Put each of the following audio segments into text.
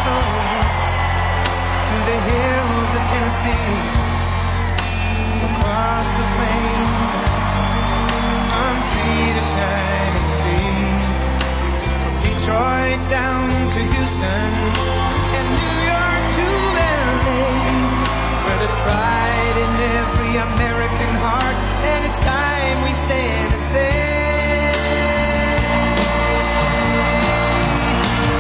soul to the hills of Tennessee, across the plains of Texas, from sea to shining sea, from Detroit down to Houston and New York to LA, where there's pride in every American heart, and it's time we stand and say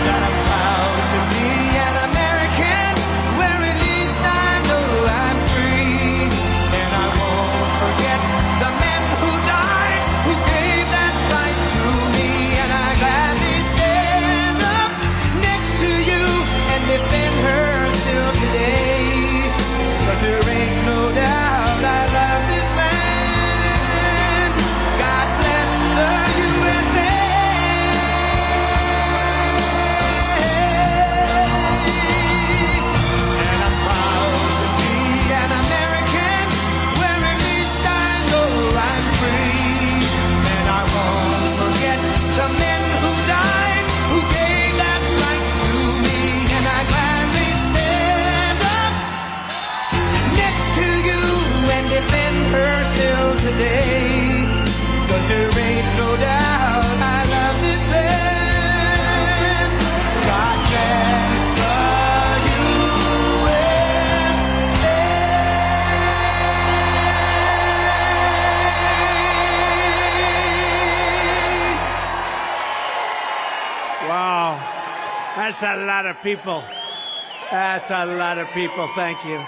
that I'm proud to be an American, where at least I know I'm free, and I won't forget the men who died, who gave that right to me, and I gladly stand up next to you and defend her still today, 'cause there ain't no doubt I love this land. God bless the USA. And I'm proud to be an American, where at least I know I'm free, and I won't forget the men who died, who gave that right to me, and I gladly stand up next to you and defend her still today, 'cause there ain't no doubt I love this land. God bless the USA. Wow, that's a lot of people. That's a lot of people, thank you.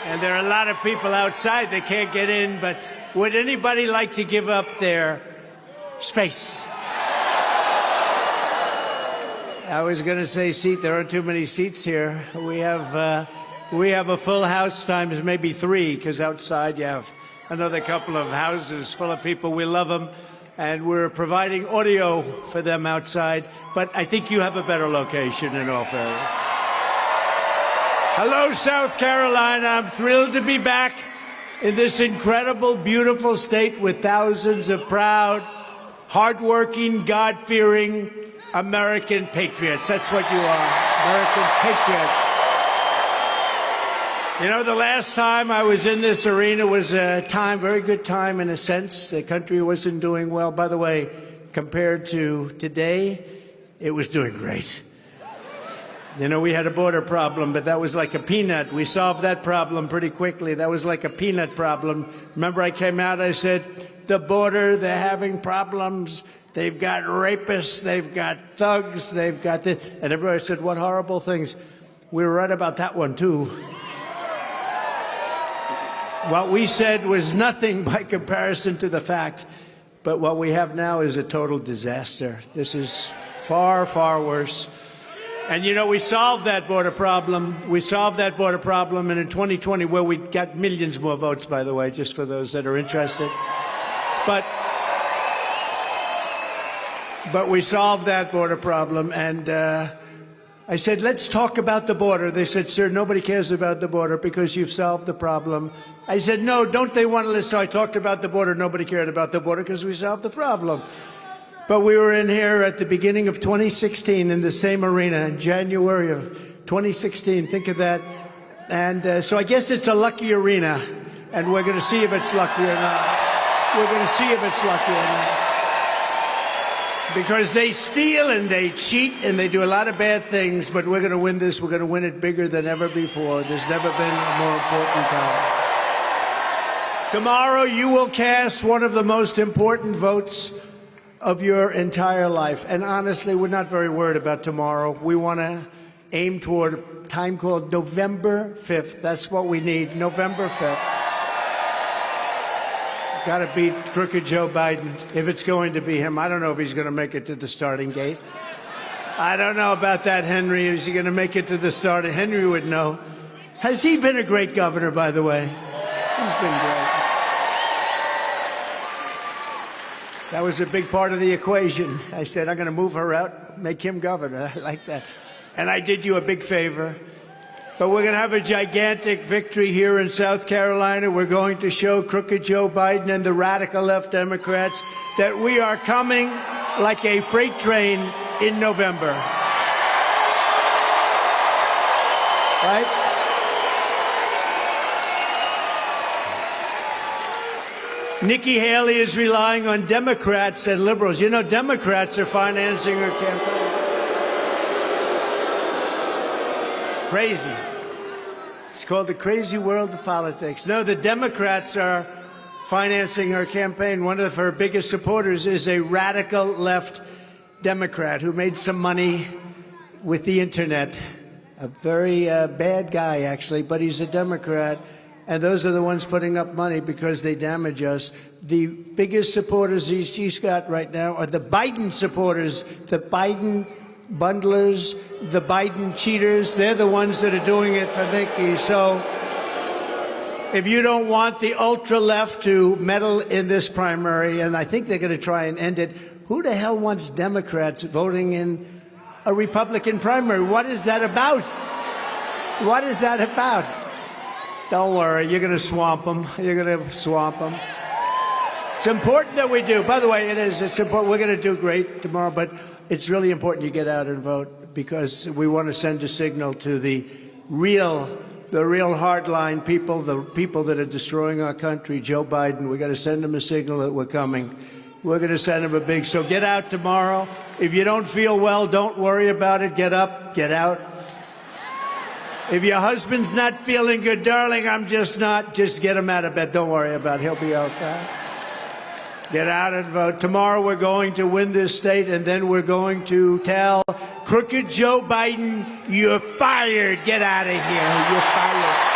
And there are a lot of people outside that can't get in, but would anybody like to give up their space? I was going to say seat. There aren't too many seats here. We have a full house times maybe 3, because outside you have another couple of houses full of people. We love them, and we're providing audio for them outside. But I think you have a better location in all fairness. Hello, South Carolina. I'm thrilled to be back in this incredible, beautiful state with thousands of proud, hardworking, God-fearing American patriots. That's what you are, American patriots. You know, the last time I was in this arena was a time, very good time in a sense. The country wasn't doing well. By the way, compared to today, it was doing great. You know, we had a border problem, but that was like a peanut. We solved that problem pretty quickly. That was like a peanut problem. Remember, I came out, I said, the border, they're having problems. They've got rapists, they've got thugs, they've got this. And everybody said, what horrible things. We were right about that one, too. What we said was nothing by comparison to the fact. But what we have now is a total disaster. This is far, far worse. And, you know, we solved that border problem. We solved that border problem, and in 2020, where we got millions more votes, by the way, just for those that are interested. But we solved that border problem, and I said, let's talk about the border. They said, sir, nobody cares about the border because you've solved the problem. I said, no, don't they want to listen? So I talked about the border. Nobody cared about the border because we solved the problem. But we were in here at the beginning of 2016 in the same arena, in January of 2016. Think of that. And so I guess it's a lucky arena, and we're going to see if it's lucky or not. We're going to see if it's lucky or not. Because they steal and they cheat and they do a lot of bad things, but we're going to win this. We're going to win it bigger than ever before. There's never been a more important time. Tomorrow you will cast one of the most important votes of your entire life. And honestly, we're not very worried about tomorrow. We want to aim toward a time called November 5th. That's what we need, November 5th. Got to beat crooked Joe Biden, if it's going to be him. I don't know if he's going to make it to the starting gate. I don't know about that, Henry. Is he going to make it to the starting? Henry would know. Has he been a great governor, by the way? He's been great. That was a big part of the equation. I said, I'm going to move her out, make him governor. I like that. And I did you a big favor. But we're going to have a gigantic victory here in South Carolina. We're going to show crooked Joe Biden and the radical left Democrats that we are coming like a freight train in November. right? Nikki Haley is relying on Democrats and liberals. You know, Democrats are financing her campaign. Crazy. It's called the crazy world of politics. No, the Democrats are financing her campaign. One of her biggest supporters is a radical left Democrat who made some money with the internet. A very bad guy, actually, but he's a Democrat. And those are the ones putting up money because they damage us. The biggest supporters she's got right now are the Biden supporters, the Biden bundlers, the Biden cheaters. They're the ones that are doing it for Nikki. So if you don't want the ultra-left to meddle in this primary, and I think they're going to try and end it, who the hell wants Democrats voting in a Republican primary? What is that about? What is that about? Don't worry, you're going to swamp them. You're going to swamp them. It's important that we do. By the way, it is. It's important. We're going to do great tomorrow, but it's really important you get out and vote because we want to send a signal to the real hardline people, the people that are destroying our country. Joe Biden, we got to send him a signal that we're coming. We're going to send him a big. So get out tomorrow. If you don't feel well, don't worry about it. Get up, get out. If your husband's not feeling good, darling, I'm just not. Just get him out of bed. Don't worry about it. He'll be okay. Get out and vote. Tomorrow we're going to win this state, and then we're going to tell crooked Joe Biden, you're fired. Get out of here. You're fired.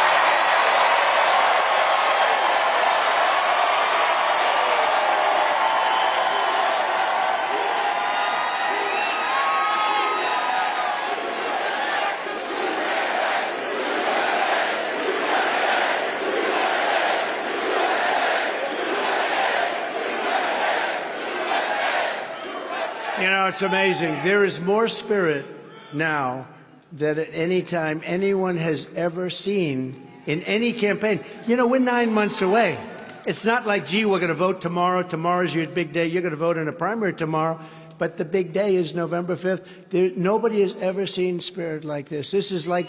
You know, it's amazing. There is more spirit now than at any time anyone has ever seen in any campaign. You know, we're 9 months away. It's not like, gee, we're going to vote tomorrow. Tomorrow's your big day. You're going to vote in a primary tomorrow. But the big day is November 5th. Nobody has ever seen spirit like this. This is like,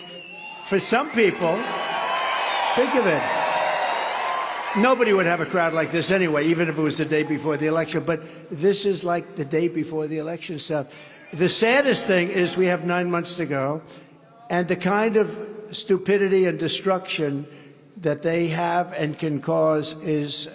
for some people, think of it. Nobody would have a crowd like this anyway, even if it was the day before the election. But this is like the day before the election stuff. The saddest thing is we have 9 months to go, and the kind of stupidity and destruction that they have and can cause is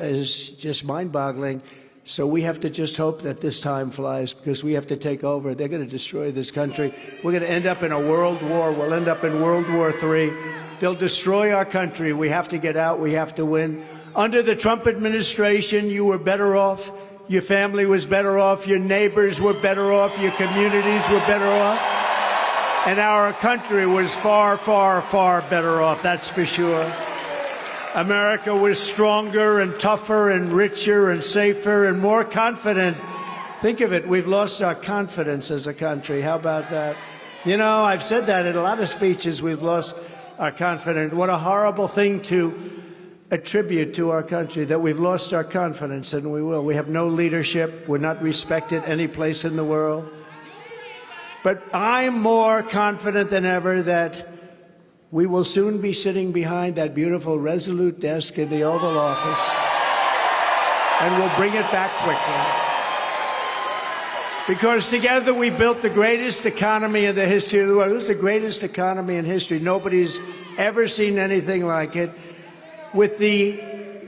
just mind-boggling. So we have to just hope that this time flies, because we have to take over. They're going to destroy this country. We're going to end up in a world war. We'll end up in World War III. They'll destroy our country. We have to get out. We have to win. Under the Trump administration, you were better off. Your family was better off. Your neighbors were better off. Your communities were better off. And our country was far, far, far better off, that's for sure. America was stronger and tougher and richer and safer and more confident. Think of it, we've lost our confidence as a country. How about that? You know, I've said that in a lot of speeches, we've lost our confidence. What a horrible thing to attribute to our country, that we've lost our confidence, and we will. We have no leadership. We're not respected any place in the world. But I'm more confident than ever that we will soon be sitting behind that beautiful Resolute desk in the Oval Office, and we'll bring it back quickly. Because together we built the greatest economy in the history of the world. It was the greatest economy in history. Nobody's ever seen anything like it. With the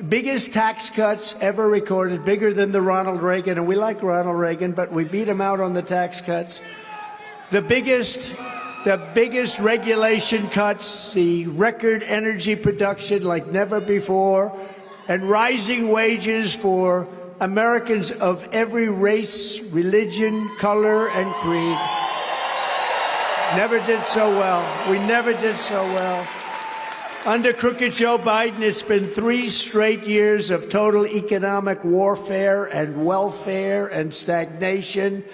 biggest tax cuts ever recorded, bigger than the Ronald Reagan, and we like Ronald Reagan, but we beat him out on the tax cuts. The biggest regulation cuts, the record energy production like never before, and rising wages for Americans of every race, religion, color, and creed. Never did so well. We never did so well. Under crooked Joe Biden, it's been 3 straight years of total economic warfare and welfare and stagnation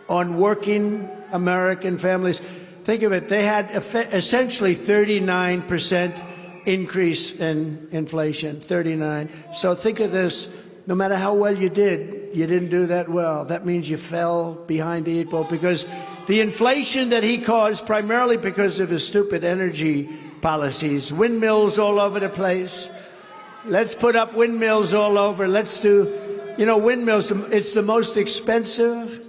on working American families. Think of it. They had essentially 39% increase in inflation, 39. So think of this. No matter how well you did, you didn't do that well. That means you fell behind the 8 ball, because the inflation that he caused, primarily because of his stupid energy policies. Windmills all over the place. Let's put up windmills all over. Let's do, windmills, it's the most expensive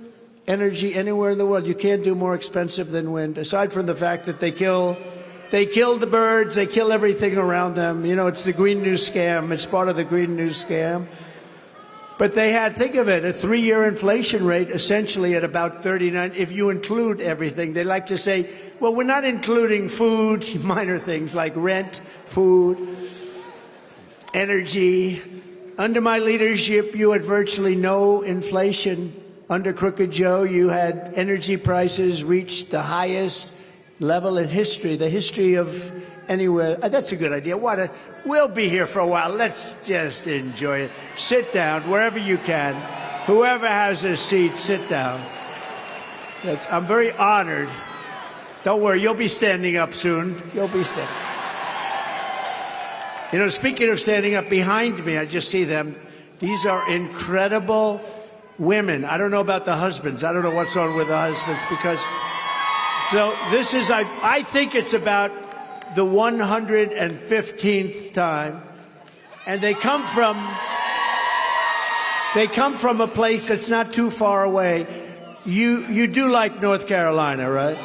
energy anywhere in the world. You can't do more expensive than wind, aside from the fact that they kill the birds, they kill everything around them. It's the Green New Scam. It's part of the Green New Scam. But they had, think of it, a 3-year inflation rate essentially at about 39, if you include everything. They like to say, well, we're not including food, minor things like rent, food, energy. Under my leadership, you had virtually no inflation. Under Crooked Joe, you had energy prices reach the highest level in history, the history of anywhere. That's a good idea. We'll be here for a while. Let's just enjoy it. Sit down wherever you can. Whoever has a seat, sit down. I'm very honored. Don't worry, you'll be standing up soon. You'll be standing. Speaking of standing up, behind me, I just see them. These are incredible women. I don't know about the husbands. I don't know what's on with the husbands because, so this is, I think it's about the 115th time, and they come from a place that's not too far away. You do like North Carolina, right?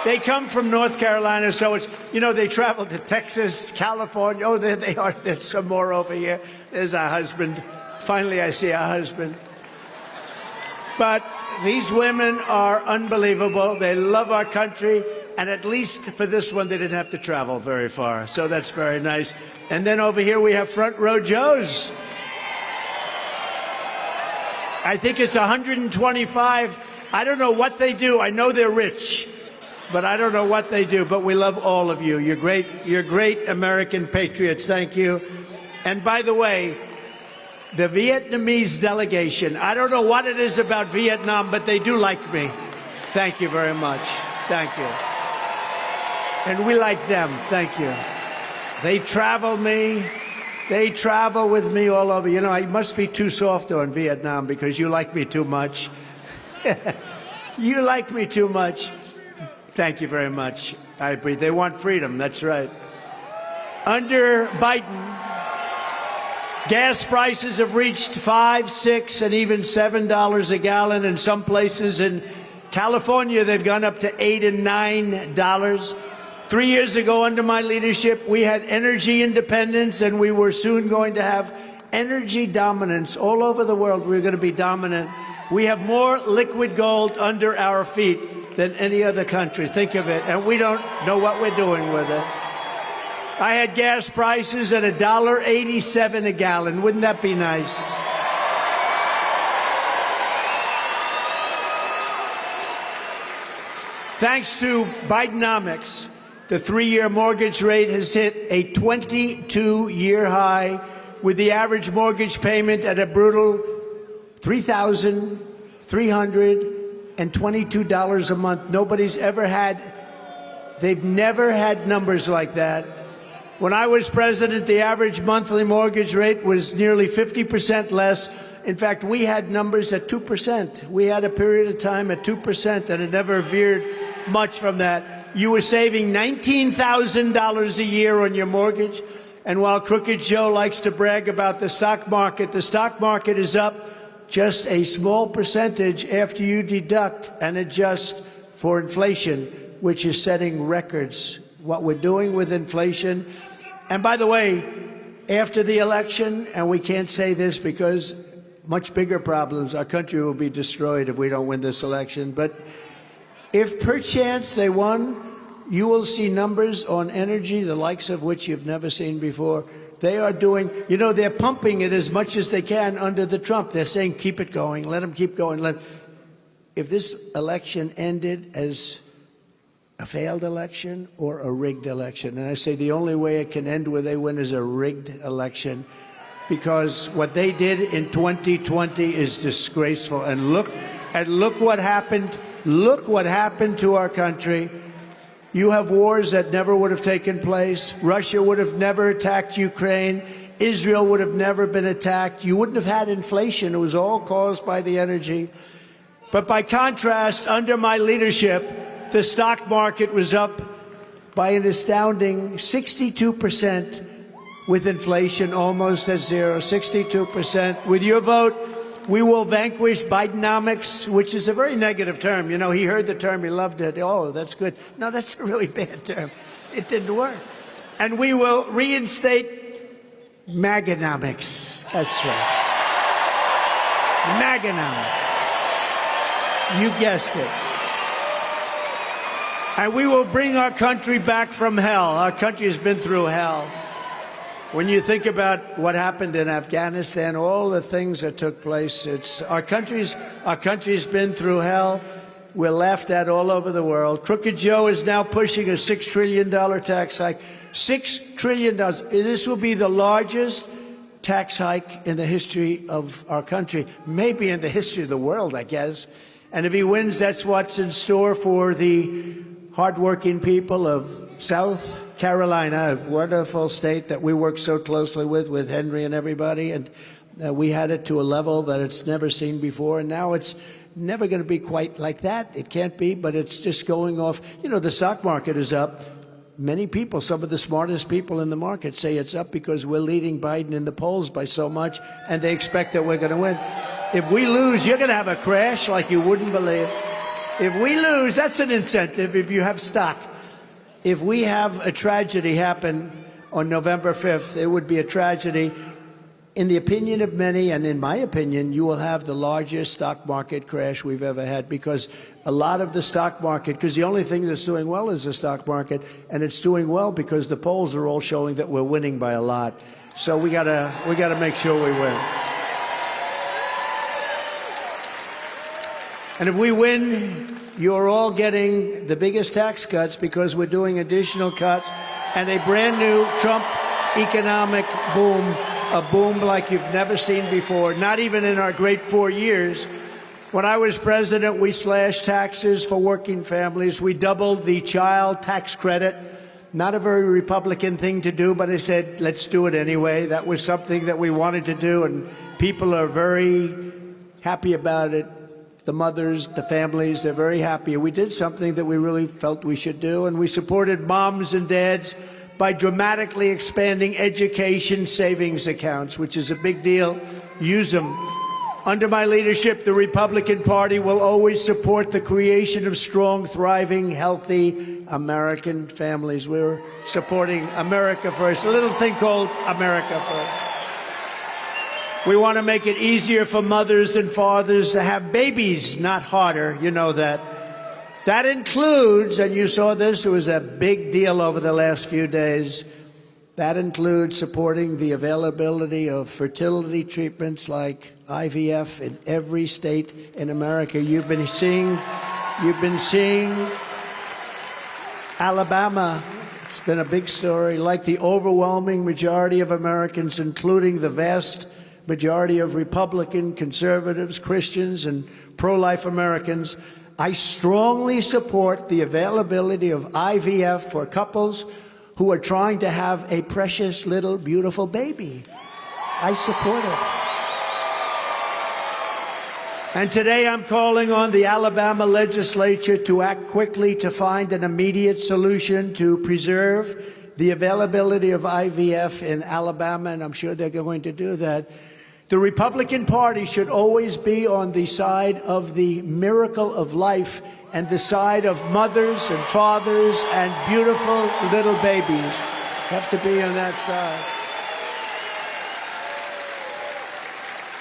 They come from North Carolina, so it's, they travel to Texas, California. Oh, there they are. There's some more over here. There's our husband. Finally, I see our husband. But these women are unbelievable. They love our country. And at least for this one, they didn't have to travel very far. So that's very nice. And then over here, we have Front Row Joes. I think it's 125. I don't know what they do. I know they're rich. But I don't know what they do, but we love all of you. You're great American patriots. Thank you. And by the way, the Vietnamese delegation, I don't know what it is about Vietnam, but they do like me. Thank you very much. Thank you. And we like them. Thank you. They travel me. They travel with me all over. I must be too soft on Vietnam because you like me too much. You like me too much. Thank you very much. I agree. They want freedom. That's right. Under Biden, gas prices have reached $5, $6, and even $7 a gallon. In some places in California, they've gone up to $8 and $9. 3 years ago, under my leadership, we had energy independence, and we were soon going to have energy dominance. All over the world, we're going to be dominant. We have more liquid gold under our feet than any other country. Think of it. And we don't know what we're doing with it. I had gas prices at $1.87 a gallon. Wouldn't that be nice? Thanks to Bidenomics, the 3-year mortgage rate has hit a 22-year high, with the average mortgage payment at a brutal $3,322 a month. Nobody's ever had, they've never had numbers like that. When I was president, the average monthly mortgage rate was nearly 50% less. In fact, we had numbers at 2%. We had a period of time at 2%, and it never veered much from that. You were saving $19,000 a year on your mortgage. And while Crooked Joe likes to brag about the stock market is up just a small percentage after you deduct and adjust for inflation, which is setting records. What we're doing with inflation. And by the way, after the election, and we can't say this because much bigger problems, our country will be destroyed if we don't win this election. But if perchance they won, you will see numbers on energy, the likes of which you've never seen before. They are doing, they're pumping it as much as they can under the Trump. They're saying, keep it going, let them keep going. If this election ended as a failed election or a rigged election, and I say the only way it can end where they win is a rigged election, because what they did in 2020 is disgraceful. And look what happened. Look what happened to our country. You have wars that never would have taken place. Russia would have never attacked Ukraine. Israel would have never been attacked. You wouldn't have had inflation. It was all caused by the energy. But by contrast, under my leadership, the stock market was up by an astounding 62%, with inflation almost at zero, 62%. With your vote, we will vanquish Bidenomics, which is a very negative term. You know, he heard the term, he loved it. Oh, that's good. No, that's a really bad term. It didn't work. And we will reinstate Maganomics. That's right. Maganomics. You guessed it. And we will bring our country back from hell. Our country has been through hell. When you think about what happened in Afghanistan, all the things that took place, our country's been through hell. We're laughed at all over the world. Crooked Joe is now pushing a $6 trillion tax hike. $6 trillion. This will be the largest tax hike in the history of our country, maybe in the history of the world, I guess. And if he wins, that's what's in store for the hardworking people of South Carolina, a wonderful state that we work so closely with Henry and everybody. And we had it to a level that it's never seen before. And now it's never going to be quite like that. It can't be, but it's just going off. You know, the stock market is up. Many people, some of the smartest people in the market, say it's up because we're leading Biden in the polls by so much, and they expect that we're going to win. If we lose, you're going to have a crash like you wouldn't believe. If we lose, that's an incentive if you have stock. If we have a tragedy happen on November 5th, it would be a tragedy. In the opinion of many, and in my opinion, you will have the largest stock market crash we've ever had, because a lot of the stock market, because the only thing that's doing well is the stock market, and it's doing well because the polls are all showing that we're winning by a lot. So we gotta make sure we win. And if we win, you're all getting the biggest tax cuts because we're doing additional cuts and a brand new Trump economic boom, a boom like you've never seen before, not even in our great 4 years. When I was president, we slashed taxes for working families. We doubled the child tax credit. Not a very Republican thing to do, but I said, let's do it anyway. That was something that we wanted to do, and people are very happy about it. The mothers, the families, they're very happy. We did something that we really felt we should do, and we supported moms and dads by dramatically expanding education savings accounts, which is a big deal. Use them. Under my leadership, the Republican Party will always support the creation of strong, thriving, healthy American families. We're supporting America First, a little thing called America First. We want to make it easier for mothers and fathers to have babies, not harder. You know that. That includes, and you saw this, it was a big deal over the last few days, that includes supporting the availability of fertility treatments like IVF in every state in America. You've been seeing Alabama. It's been a big story. Like the overwhelming majority of Americans, including the vast majority of Republican, conservatives, Christians, and pro-life Americans, I strongly support the availability of IVF for couples who are trying to have a precious little beautiful baby. I support it. And today I'm calling on the Alabama legislature to act quickly to find an immediate solution to preserve the availability of IVF in Alabama, and I'm sure they're going to do that. The Republican Party should always be on the side of the miracle of life and the side of mothers and fathers and beautiful little babies. Have to be on that side.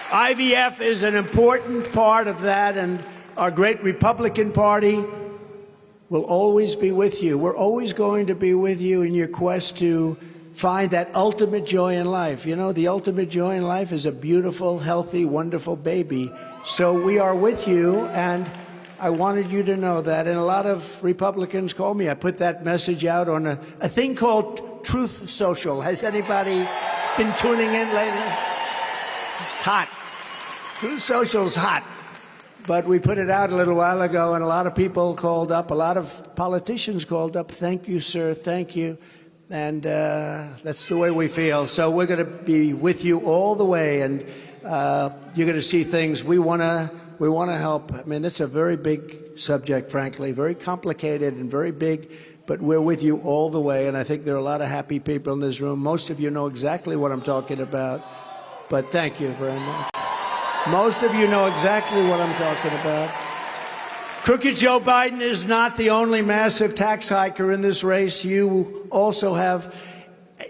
IVF is an important part of that, and our great Republican Party will always be with you. We're always going to be with you in your quest to find that ultimate joy in life. You know, the ultimate joy in life is a beautiful, healthy, wonderful baby. So we are with you, and I wanted you to know that. And a lot of Republicans call me. I put that message out on a thing called Truth Social. Has anybody been tuning in lately? It's hot. Truth Social's hot. But we put it out a little while ago, and a lot of people called up, a lot of politicians called up. Thank you, sir. Thank you. And that's the way we feel. So we're going to be with you all the way, and you're going to see things. We want to We want to help. I mean, it's a very big subject, frankly, very complicated and very big, but we're with you all the way, and I think there are a lot of happy people in this room. Most of you know exactly what I'm talking about, but thank you very much. Most of you know exactly what I'm talking about. Crooked Joe Biden is not the only massive tax hiker in this race. You also have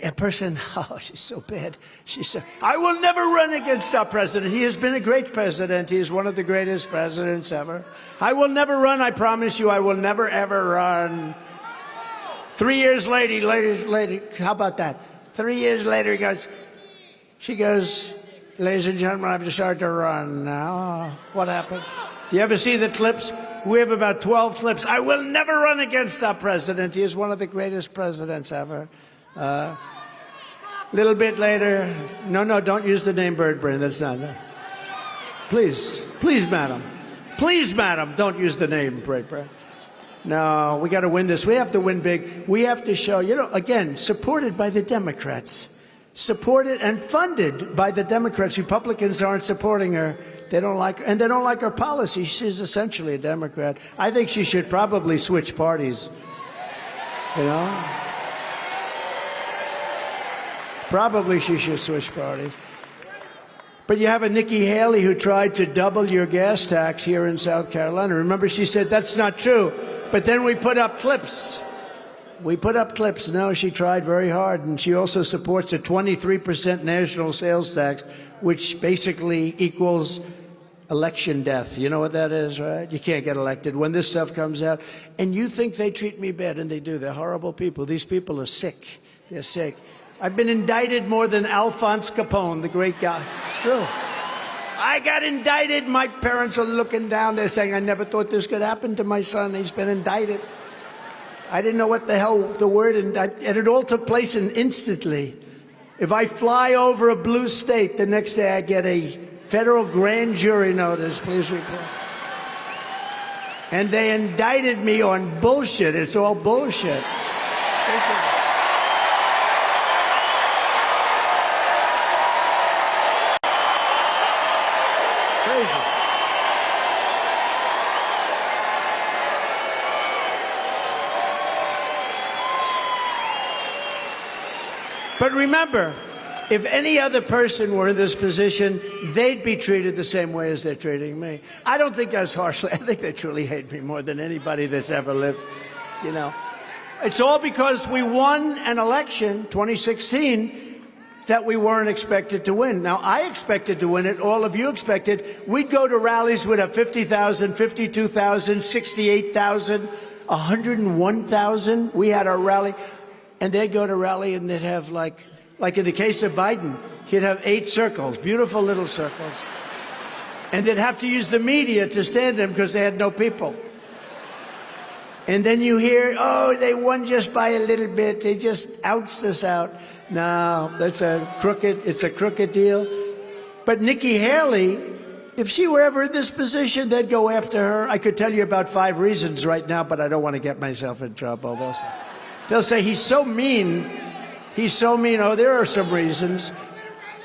a person, oh, she's so bad. She said, I will never run against our president. He has been a great president. He is one of the greatest presidents ever. I will never run. I promise you, I will never, ever run. 3 years later, how about that? 3 years later, she goes, ladies and gentlemen, I've decided to run now. What happened? Do you ever see the clips? We have about 12 clips. I will never run against our president. He is one of the greatest presidents ever. Little bit later, no, don't use the name Bird Brain. That's not. Please, madam. Please, madam, don't use the name Bird Brain. No, we got to win this. We have to win big. We have to show, again, supported by the Democrats. Supported and funded by the Democrats. Republicans aren't supporting her. They don't like her, and they don't like her policy. She's essentially a Democrat. I think she should probably switch parties. Probably she should switch parties. But you have a Nikki Haley who tried to double your gas tax here in South Carolina. Remember, she said that's not true. But then we put up clips. No, she tried very hard, and she also supports a 23% national sales tax, which basically equals election death. You know what that is, right? You can't get elected when this stuff comes out. And you think they treat me bad, and they do. They're horrible people. These people are sick. They're sick. I've been indicted more than Alphonse Capone, the great guy. It's true. I got indicted. My parents are looking down. They're saying, I never thought this could happen to my son. He's been indicted. I didn't know what the hell the word, and it all took place instantly. If I fly over a blue state, the next day I get a federal grand jury notice, please report. And they indicted me on bullshit. It's all bullshit. Crazy. But remember, if any other person were in this position, they'd be treated the same way as they're treating me. I don't think that's harshly. I think they truly hate me more than anybody that's ever lived. It's all because we won an election, 2016, that we weren't expected to win. Now, I expected to win it. All of you expected. We'd go to rallies with a 50,000, 52,000, 68,000, 101,000. We had our rally. And they'd go to rally and they'd have, like in the case of Biden, he'd have 8 circles, beautiful little circles. And they'd have to use the media to stand them because they had no people. And then you hear, oh, they won just by a little bit. They just ounced us out. No, it's a crooked deal. But Nikki Haley, if she were ever in this position, they'd go after her. I could tell you about 5 reasons right now, but I don't want to get myself in trouble. They'll say, he's so mean. He's so mean. Oh, there are some reasons.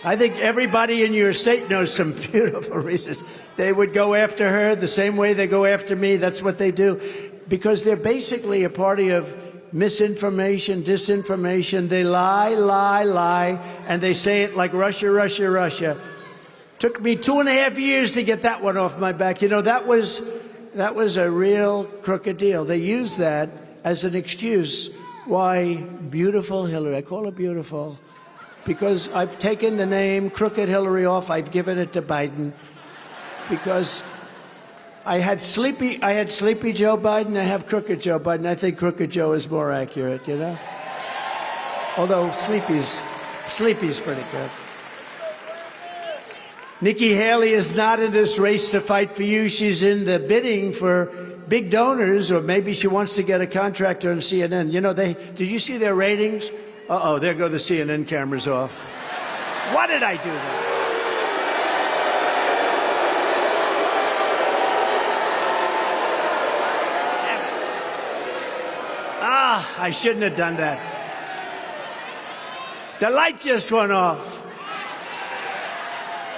I think everybody in your state knows some beautiful reasons. They would go after her the same way they go after me. That's what they do. Because they're basically a party of misinformation, disinformation. They lie, and they say it like Russia, Russia, Russia. Took me 2.5 years to get that one off my back. That was a real crooked deal. They used that as an excuse. Why, beautiful Hillary, I call her beautiful, because I've taken the name Crooked Hillary off. I've given it to Biden because I had Sleepy Joe Biden. I have Crooked Joe Biden. I think Crooked Joe is more accurate, Although Sleepy's pretty good. Nikki Haley is not in this race to fight for you. She's in the bidding for big donors, or maybe she wants to get a contractor on CNN. Did you see their ratings? Uh-oh, there go the CNN cameras off. Why did I do that? I shouldn't have done that. The light just went off.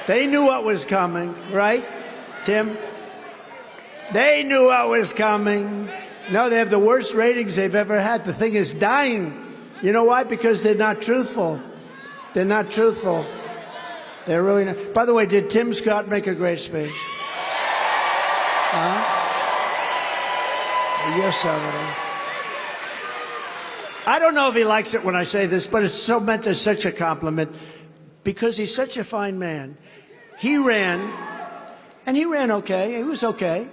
They knew what was coming, right, Tim? They knew I was coming. No, they have the worst ratings they've ever had. The thing is dying. You know why? Because they're not truthful. They're not truthful. They're really not. By the way, did Tim Scott make a great speech? Huh? Yes, Senator. I don't know if he likes it when I say this, but it's so meant as such a compliment because he's such a fine man. He ran, and he ran okay. He was okay.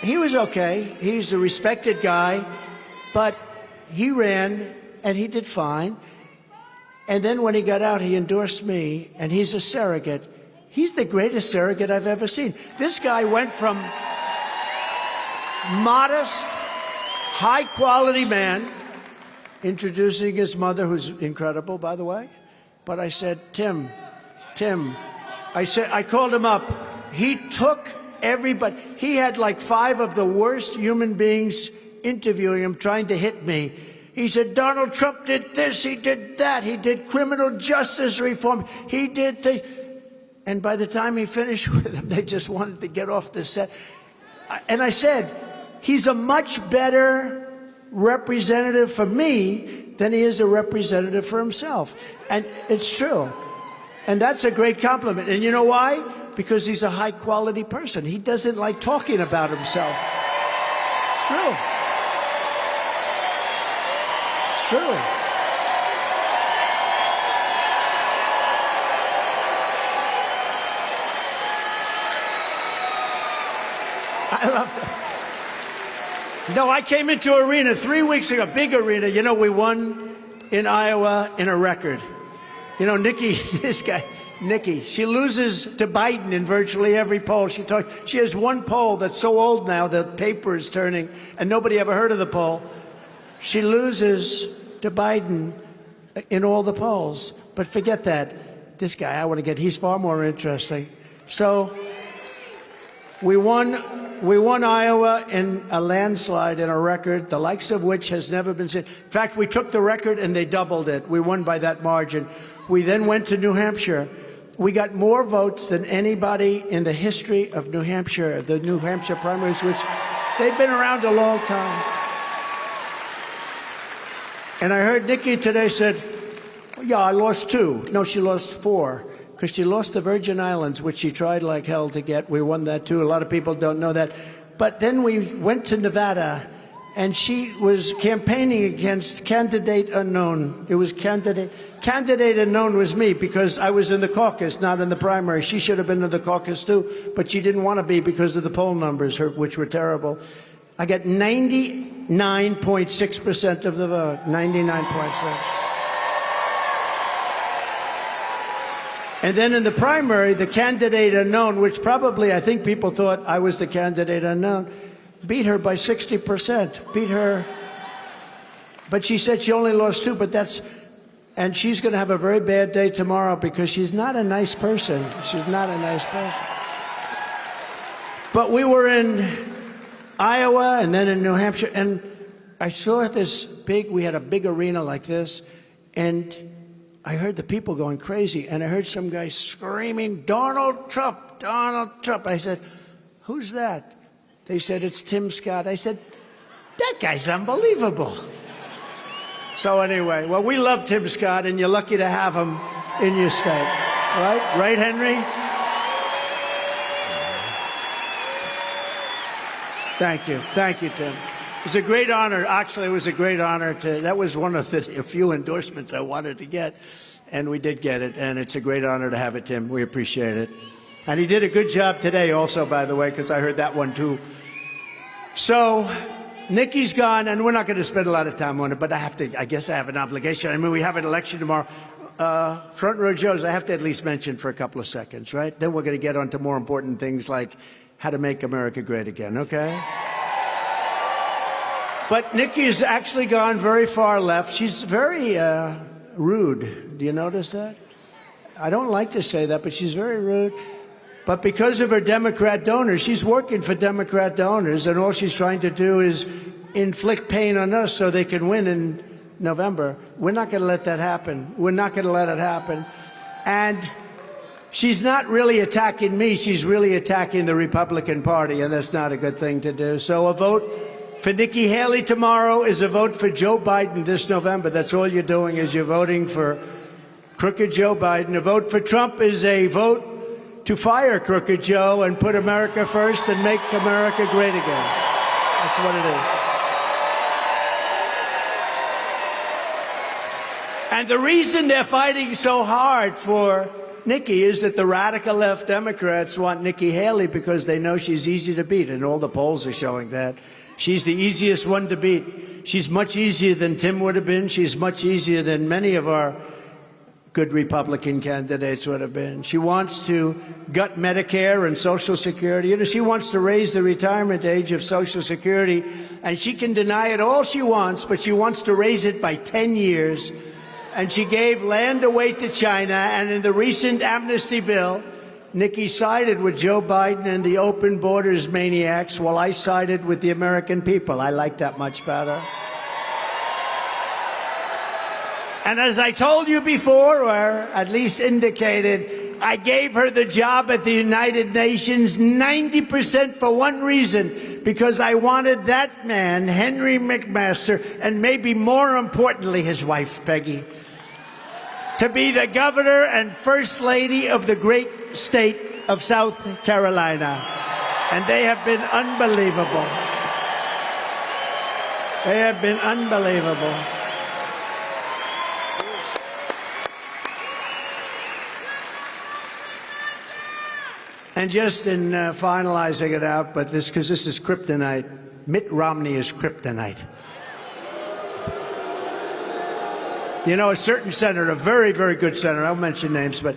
He was okay. He's a respected guy, but he ran, and he did fine. And then when he got out, he endorsed me, and he's a surrogate. He's the greatest surrogate I've ever seen. This guy went from modest, high-quality man, introducing his mother, who's incredible, by the way. But I said, Tim, I called him up. He took everybody. He had like 5 of the worst human beings interviewing him, trying to hit me. He said, Donald Trump did this, he did that, he did criminal justice reform, he did the... And by the time he finished with them, they just wanted to get off the set. And I said, he's a much better representative for me than he is a representative for himself. And it's true. And that's a great compliment. And you know why? Because he's a high-quality person. He doesn't like talking about himself. It's true. It's true. I love that. No, I came into arena 3 weeks ago, big arena. You know, we won in Iowa in a record. You know, Nikki, this guy, Nikki, she loses to Biden in virtually every poll. She has one poll that's so old now the paper is turning, and nobody ever heard of the poll. She loses to Biden in all the polls. But forget that. This guy, he's far more interesting. So we won Iowa in a landslide in a record, the likes of which has never been seen. In fact, we took the record and they doubled it. We won by that margin. We then went to New Hampshire. We got more votes than anybody in the history of New Hampshire, the New Hampshire primaries, which they've been around a long time. And I heard Nikki today said, yeah, I lost 2. No, she lost 4. Because she lost the Virgin Islands, which she tried like hell to get. We won that, too. A lot of people don't know that. But then we went to Nevada, and she was campaigning against candidate unknown. It was candidate unknown was me, because I was in the caucus, not in the primary. She should have been in the caucus, too, but she didn't want to be because of the poll numbers, which were terrible. I got 99.6% of the vote, 99.6%. And then in the primary, the candidate unknown, which probably I think people thought I was the candidate unknown, beat her by 60%. Beat her. But she said she only lost 2, and she's going to have a very bad day tomorrow because she's not a nice person. She's not a nice person. But we were in Iowa and then in New Hampshire, and I saw we had a big arena like this, and I heard the people going crazy, and I heard some guy screaming, Donald Trump, Donald Trump. I said, who's that? They said, it's Tim Scott. I said, that guy's unbelievable. So anyway, well, we love Tim Scott, and you're lucky to have him in your state. Right? Right, Henry? Thank you. Thank you, Tim. It was a great honor. Actually, it was a great honor that was one of the few endorsements I wanted to get, and we did get it, and it's a great honor to have it, Tim. We appreciate it. And he did a good job today also, by the way, because I heard that one too. So Nikki's gone, and we're not going to spend a lot of time on it, but I guess I have an obligation. I mean, we have an election tomorrow. Front Row Joe's, I have to at least mention for a couple of seconds, right? Then we're going to get on to more important things like how to make America great again, okay? But Nikki has actually gone very far left. She's very rude. Do you notice that? I don't like to say that, but she's very rude. But because of her Democrat donors, she's working for Democrat donors, and all she's trying to do is inflict pain on us so they can win in November. We're not going to let that happen. We're not going to let it happen. And she's not really attacking me. She's really attacking the Republican Party, and that's not a good thing to do. So a vote for Nikki Haley tomorrow is a vote for Joe Biden this November. That's all you're doing, is you're voting for crooked Joe Biden. A vote for Trump is a vote to fire crooked Joe and put America first and make America great again. That's what it is. And the reason they're fighting so hard for Nikki is that the radical left Democrats want Nikki Haley because they know she's easy to beat, and all the polls are showing that. She's the easiest one to beat. She's much easier than Tim would have been. She's much easier than many of our good Republican candidates would have been. She wants to gut Medicare and Social Security. You know, she wants to raise the retirement age of Social Security, and she can deny it all she wants, but she wants to raise it by 10 years. And she gave land away to China, and in the recent amnesty bill, Nikki sided with Joe Biden and the open borders maniacs, while I sided with the American people. I like that much better. And as I told you before, or at least indicated, I gave her the job at the United Nations 90% for one reason, because I wanted that man, Henry McMaster, and maybe more importantly, his wife, Peggy, to be the governor and first lady of the great state of South Carolina. And they have been unbelievable. They have been unbelievable. And just in finalizing it out, but because this is kryptonite, Mitt Romney is kryptonite. You know, a certain senator, a very, very good senator, I won't mention names, but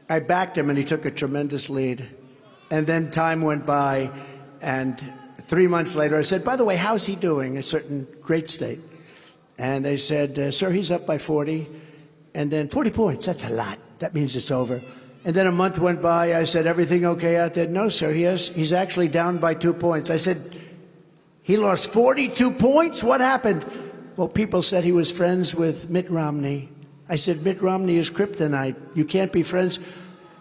I backed him and he took a tremendous lead. And then time went by, and 3 months later I said, by the way, how's he doing? A certain great state. And they said, sir, he's up by 40. And then 40 points, that's a lot. That means it's over. And then a month went by. I said, everything okay out there? No, sir, he's actually down by 2 points. I said, he lost 42 points? What happened? Well, people said he was friends with Mitt Romney. I said, Mitt Romney is kryptonite. You can't be friends.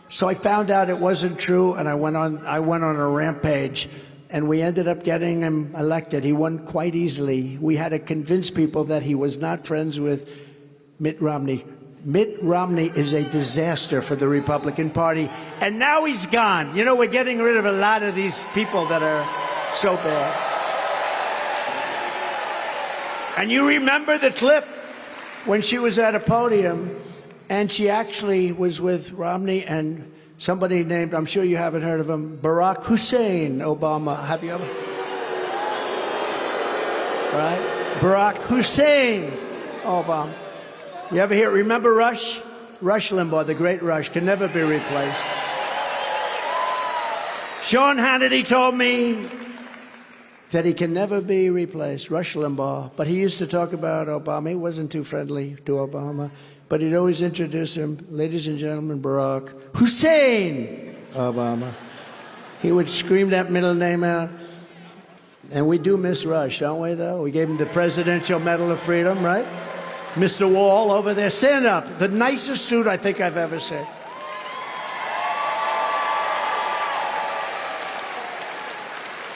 So I found out it wasn't true, and I went on a rampage, and we ended up getting him elected. He won quite easily. We had to convince people that he was not friends with Mitt Romney. Mitt Romney is a disaster for the Republican Party, and now he's gone. You know, we're getting rid of a lot of these people that are so bad. And you remember the clip when she was at a podium, and she actually was with Romney and somebody named, I'm sure you haven't heard of him, Barack Hussein Obama. Have you ever? Right? Barack Hussein Obama. You ever hear, remember Rush? Rush Limbaugh, the great Rush, can never be replaced. Sean Hannity told me that he can never be replaced, Rush Limbaugh. But he used to talk about Obama. He wasn't too friendly to Obama. But he'd always introduce him, ladies and gentlemen, Barack Hussein Obama. He would scream that middle name out. And we do miss Rush, don't we, though? We gave him the Presidential Medal of Freedom, right? Mr. Wall over there, stand up. The nicest suit I think I've ever seen.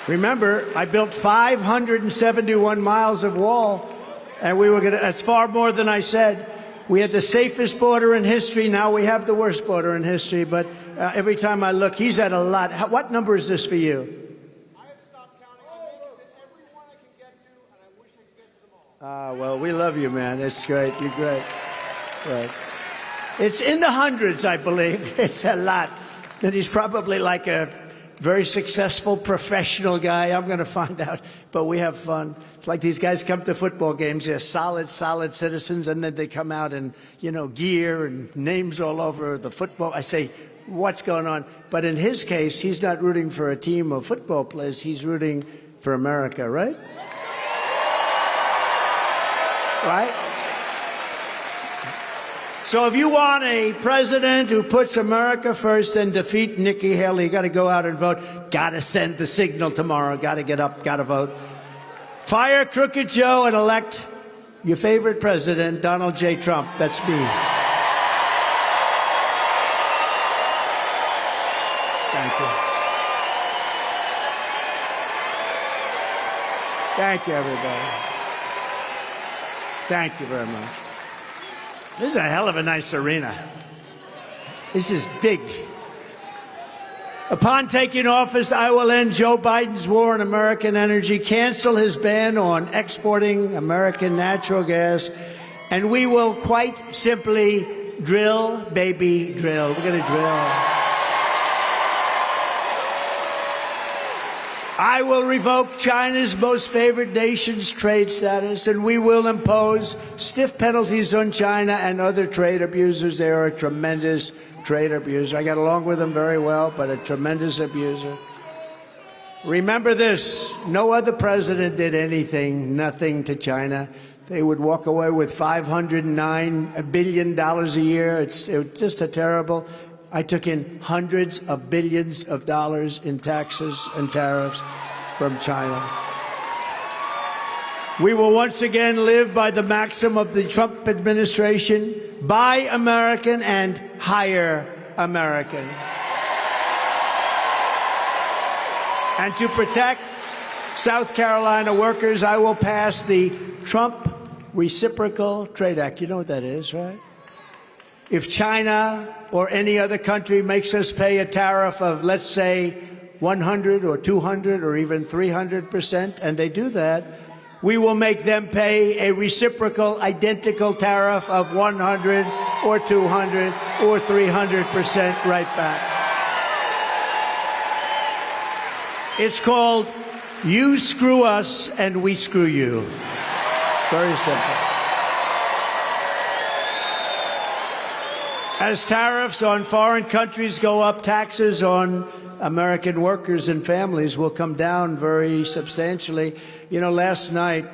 Remember, I built 571 miles of wall, and we were going to, that's far more than I said. We had the safest border in history. Now we have the worst border in history, but every time I look, he's at a lot. What number is this for you? I have stopped counting. I'm making it every one I can get to, and I wish I could get to them all. Well, we love you, man. It's great. You're great. Right. It's in the hundreds, I believe. It's a lot. That he's probably like a very successful professional guy. I'm going to find out, but we have fun. It's like these guys come to football games. They're solid citizens, and then they come out in, gear and names all over the football. I say, what's going on? But in his case, he's not rooting for a team of football players. He's rooting for America, right? Right? So if you want a president who puts America first and defeat Nikki Haley, you got to go out and vote. Got to send the signal tomorrow. Got to get up. Got to vote. Fire Crooked Joe and elect your favorite president, Donald J. Trump. That's me. Thank you. Thank you, everybody. Thank you very much. This is a hell of a nice arena. This is big. Upon taking office, I will end Joe Biden's war on American energy, cancel his ban on exporting American natural gas, and we will quite simply drill, baby, drill. We're going to drill. I will revoke China's most favored nation's trade status, and we will impose stiff penalties on China and other trade abusers. They are a tremendous trade abuser. I got along with them very well, but a tremendous abuser. Remember this, no other president did anything, nothing to China. They would walk away with $509 billion a year. It was just a terrible. I took in hundreds of billions of dollars in taxes and tariffs from China. We will once again live by the maxim of the Trump administration, buy American and hire American. And to protect South Carolina workers, I will pass the Trump Reciprocal Trade Act. You know what that is, right? If China or any other country makes us pay a tariff of, let's say, 100 or 200 or even 300%, and they do that, we will make them pay a reciprocal, identical tariff of 100 or 200 or 300% right back. It's called you screw us and we screw you. Very simple. As tariffs on foreign countries go up, taxes on American workers and families will come down very substantially. You know, last night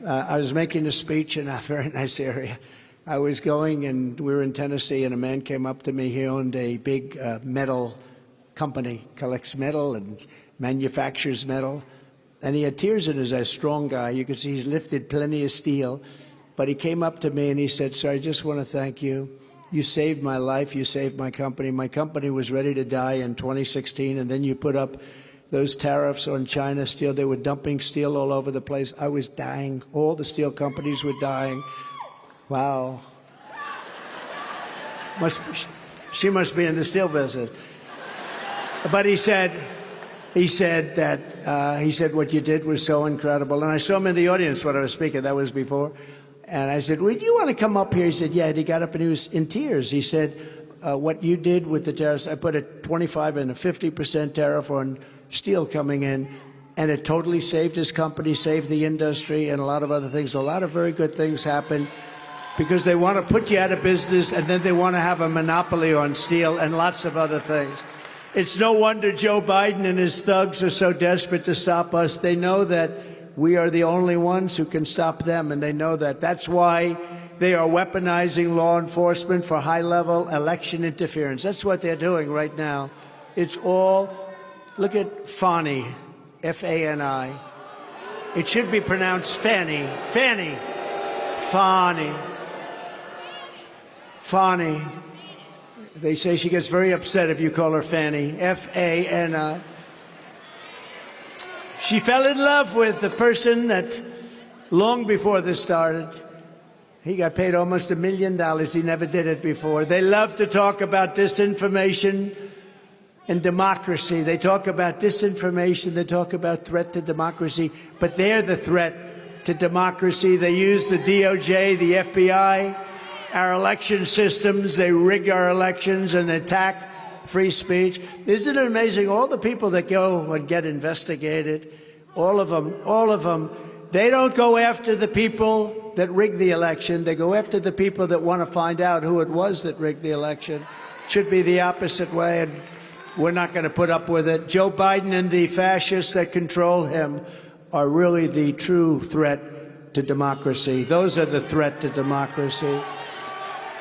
I was making a speech in a very nice area. I was going, and we were in Tennessee, and a man came up to me. He owned a big metal company, collects metal and manufactures metal. And he had tears in his eyes, strong guy. You could see he's lifted plenty of steel. But he came up to me and he said, "Sir, I just want to thank you. You saved my life. You saved my company. My company was ready to die in 2016, and then you put up those tariffs on China steel. They were dumping steel all over the place. I was dying. All the steel companies were dying." Wow. She must be in the steel business. But he said what you did was so incredible. And I saw him in the audience when I was speaking. That was before. And I said, "Would you want to come up here?" He said, "Yeah." And he got up and he was in tears. He said, "What you did with the tariffs, I put a 25 and a 50% tariff on steel coming in, and it totally saved his company, saved the industry, and a lot of other things. A lot of very good things happened because they want to put you out of business, and then they want to have a monopoly on steel and lots of other things." It's no wonder Joe Biden and his thugs are so desperate to stop us. They know that we are the only ones who can stop them, and they know that. That's why they are weaponizing law enforcement for high-level election interference. That's what they're doing right now. It's all, look at Fani, F-A-N-I. It should be pronounced Fanny. Fanny. Fani. Fani. They say she gets very upset if you call her Fanny, F-A-N-I. She fell in love with the person that, long before this started, he got paid almost $1 million. He never did it before. They love to talk about disinformation and democracy. They talk about disinformation. They talk about threat to democracy. But they're the threat to democracy. They use the DOJ, the FBI, our election systems. They rig our elections and attack free speech. Isn't it amazing? All the people that go and get investigated, all of them, they don't go after the people that rigged the election. They go after the people that want to find out who it was that rigged the election. It should be the opposite way, and we're not going to put up with it. Joe Biden and the fascists that control him are really the true threat to democracy. Those are the threat to democracy.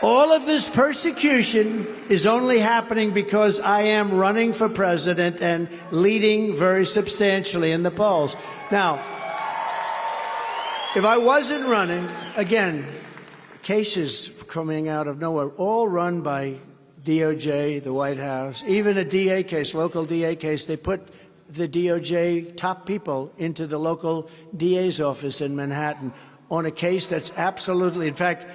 All of this persecution is only happening because I am running for president and leading very substantially in the polls. Now, if I wasn't running, again, cases coming out of nowhere, all run by DOJ, the White House, even a DA case, local DA case, they put the DOJ top people into the local DA's office in Manhattan on a case that's absolutely, in fact,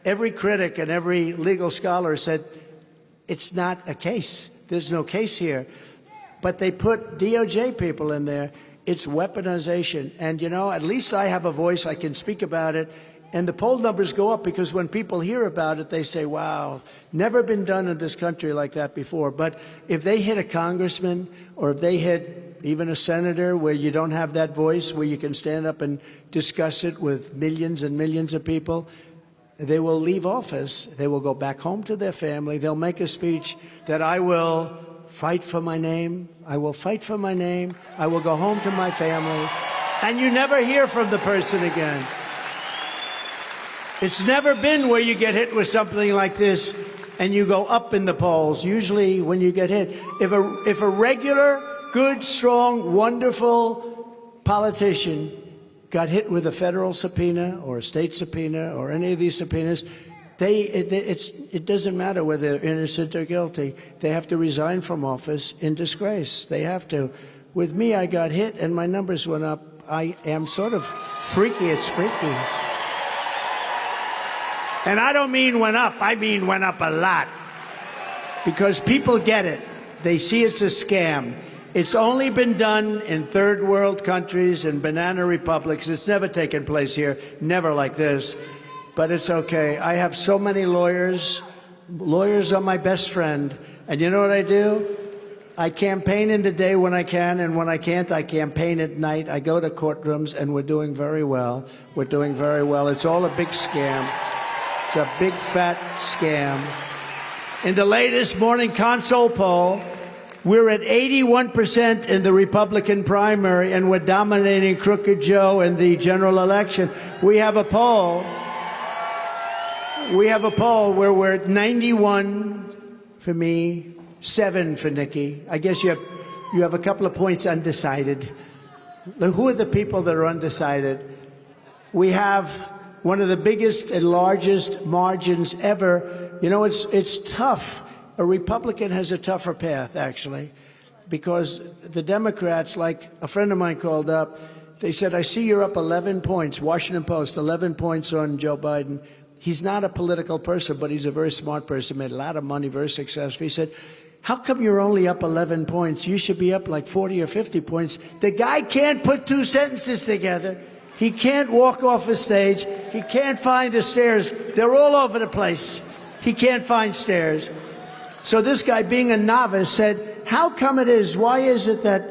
every critic and every legal scholar said it's not a case. There's no case here. But they put DOJ people in there. It's weaponization. And, you know, at least I have a voice. I can speak about it. And the poll numbers go up because when people hear about it, they say, wow, never been done in this country like that before. But if they hit a congressman or if they hit even a senator where you don't have that voice, where you can stand up and discuss it with millions and millions of people, they will leave office. They will go back home to their family. They'll make a speech that I will fight for my name. I will fight for my name. I will go home to my family. And you never hear from the person again. It's never been where you get hit with something like this and you go up in the polls. Usually when you get hit, if a regular, good, strong, wonderful politician got hit with a federal subpoena or a state subpoena or any of these subpoenas, it doesn't matter whether they're innocent or guilty. They have to resign from office in disgrace. They have to. With me, I got hit and my numbers went up. I am sort of freaky. It's freaky. And I don't mean went up. I mean went up a lot. Because people get it. They see it's a scam. It's only been done in third world countries and banana republics. It's never taken place here. Never like this. But it's okay. I have so many lawyers. Lawyers are my best friend. And you know what I do? I campaign in the day when I can, and when I can't, I campaign at night. I go to courtrooms, and we're doing very well. We're doing very well. It's all a big scam. It's a big, fat scam. In the latest Morning Consult poll, we're at 81% in the Republican primary, and we're dominating Crooked Joe in the general election. We have a poll where we're at 91 for me, 7 for Nikki. I guess you have a couple of points undecided. Who are the people that are undecided? We have one of the biggest and largest margins ever. You know, it's tough. A Republican has a tougher path, actually, because the Democrats, like a friend of mine called up, they said, I see you're up 11 points, Washington Post, 11 points on Joe Biden. He's not a political person, but he's a very smart person, made a lot of money, very successful. He said, how come you're only up 11 points? You should be up like 40 or 50 points. The guy can't put 2 sentences together. He can't walk off a stage. He can't find the stairs. They're all over the place. He can't find stairs. So this guy, being a novice, said, how come it is? Why is it that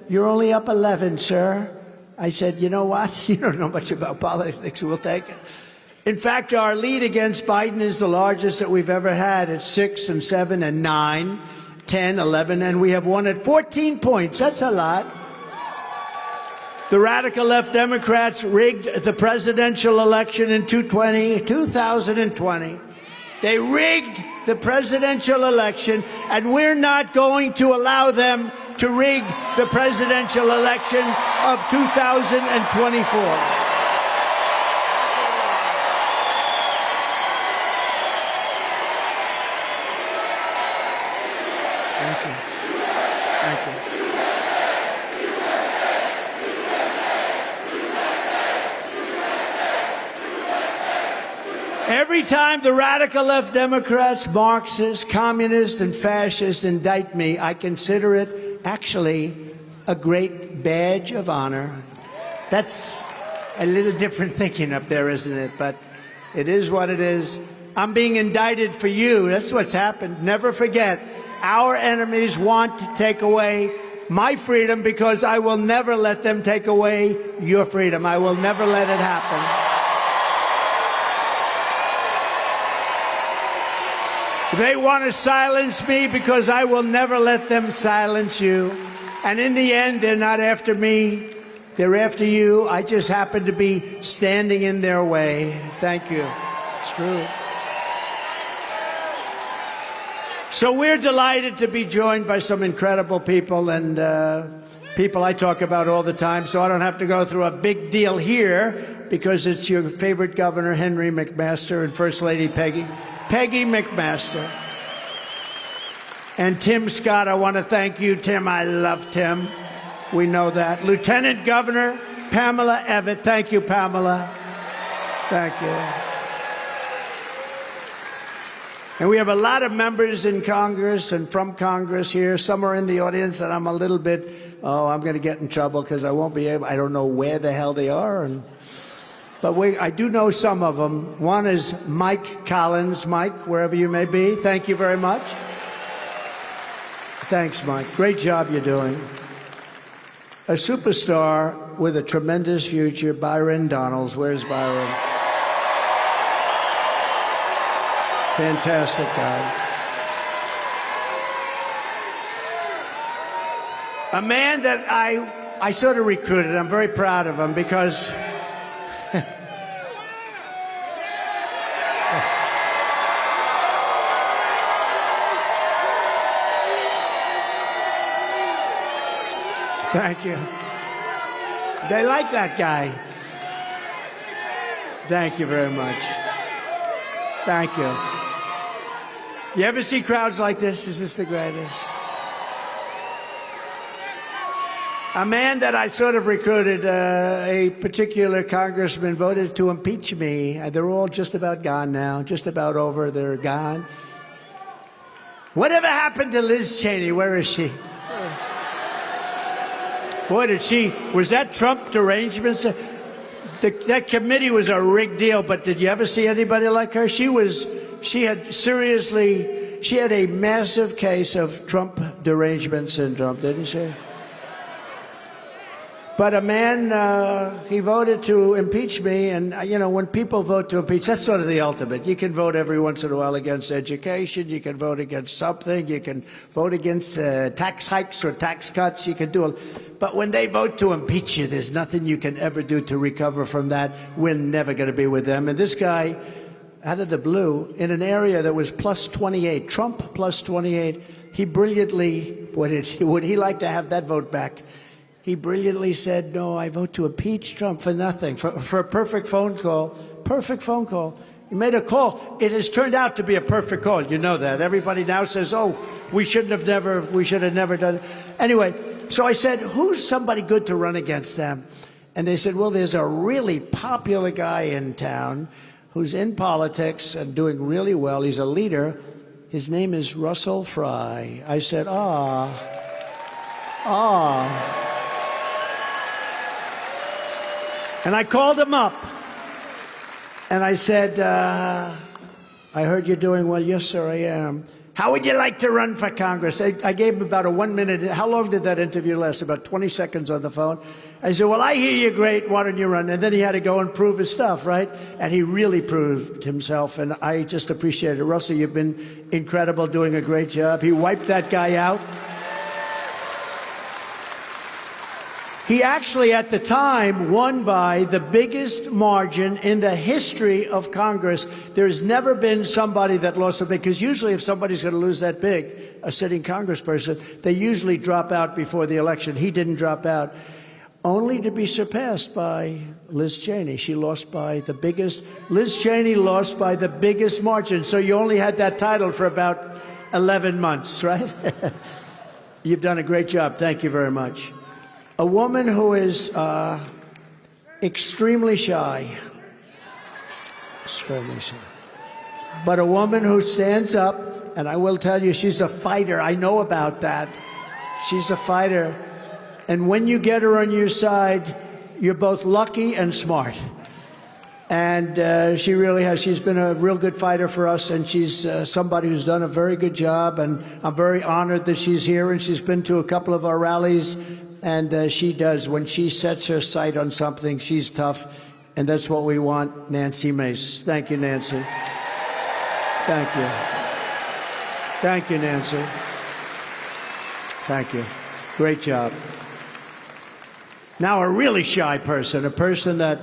you're only up 11, sir? I said, you know what? You don't know much about politics. We'll take it. In fact, our lead against Biden is the largest that we've ever had. It's 6 and 7 and 9, 10, 11, and we have won at 14 points. That's a lot. The radical left Democrats rigged the presidential election in 2020. They rigged the presidential election, and we're not going to allow them to rig the presidential election of 2024. Every time the radical left Democrats, Marxists, communists, and fascists indict me, I consider it actually a great badge of honor. That's a little different thinking up there, isn't it? But it is what it is. I'm being indicted for you. That's what's happened. Never forget, our enemies want to take away my freedom because I will never let them take away your freedom. I will never let it happen. They want to silence me because I will never let them silence you. And in the end, they're not after me. They're after you. I just happen to be standing in their way. Thank you. It's true. So we're delighted to be joined by some incredible people and people I talk about all the time, so I don't have to go through a big deal here because it's your favorite governor, Henry McMaster, and First Lady Peggy McMaster. And Tim Scott, I want to thank you, Tim. I love Tim. We know that. Lieutenant Governor Pamela Evett. Thank you, Pamela. Thank you. And we have a lot of members in Congress and from Congress here. Some are in the audience, and I'm a little bit, I'm going to get in trouble because I won't be able, I don't know where the hell they are. But I do know some of them. One is Mike Collins. Mike, wherever you may be, thank you very much. Thanks, Mike. Great job you're doing. A superstar with a tremendous future, Byron Donalds. Where's Byron? Fantastic guy. A man that I sort of recruited. I'm very proud of him because thank you. They like that guy. Thank you very much. Thank you. You ever see crowds like this? Is this the greatest? A man that I sort of recruited, a particular congressman voted to impeach me. They're all just about gone now, just about over. They're gone. Whatever happened to Liz Cheney? Where is she? Boy, was that Trump derangements? That committee was a rigged deal, but did you ever see anybody like her? She had a massive case of Trump derangement syndrome, didn't she? But a man, he voted to impeach me, and, you know, when people vote to impeach, that's sort of the ultimate. You can vote every once in a while against education, you can vote against something, you can vote against tax hikes or tax cuts, you can do it. But when they vote to impeach you, there's nothing you can ever do to recover from that. We're never going to be with them. And this guy, out of the blue, in an area that was plus 28, Trump plus 28, he brilliantly, would he like to have that vote back? He brilliantly said, no, I vote to impeach Trump for nothing, for a perfect phone call. Perfect phone call. He made a call. It has turned out to be a perfect call. You know that. Everybody now says, oh, we should have never done it. Anyway, so I said, who's somebody good to run against them? And they said, well, there's a really popular guy in town who's in politics and doing really well. He's a leader. His name is Russell Fry. I said, And I called him up, and I said, I heard you're doing well. Yes, sir, I am. How would you like to run for Congress? I gave him about a 1 minute. How long did that interview last? About 20 seconds on the phone. I said, well, I hear you're great. Why don't you run? And then he had to go and prove his stuff, right? And he really proved himself, and I just appreciate it. Russell, you've been incredible, doing a great job. He wiped that guy out. He actually, at the time, won by the biggest margin in the history of Congress. There's never been somebody that lost so big, because usually if somebody's going to lose that big, a sitting congressperson, they usually drop out before the election. He didn't drop out, only to be surpassed by Liz Cheney. She lost by the biggest. Liz Cheney lost by the biggest margin. So you only had that title for about 11 months, right? You've done a great job. Thank you very much. A woman who is extremely shy, but a woman who stands up, and I will tell you, she's a fighter. I know about that. She's a fighter. And when you get her on your side, you're both lucky and smart. And she really has. She's been a real good fighter for us, and she's somebody who's done a very good job. And I'm very honored that she's here, and she's been to a couple of our rallies. And she does. When she sets her sight on something, she's tough. And that's what we want, Nancy Mace. Thank you, Nancy. Thank you. Thank you, Nancy. Thank you. Great job. Now, a really shy person, a person that,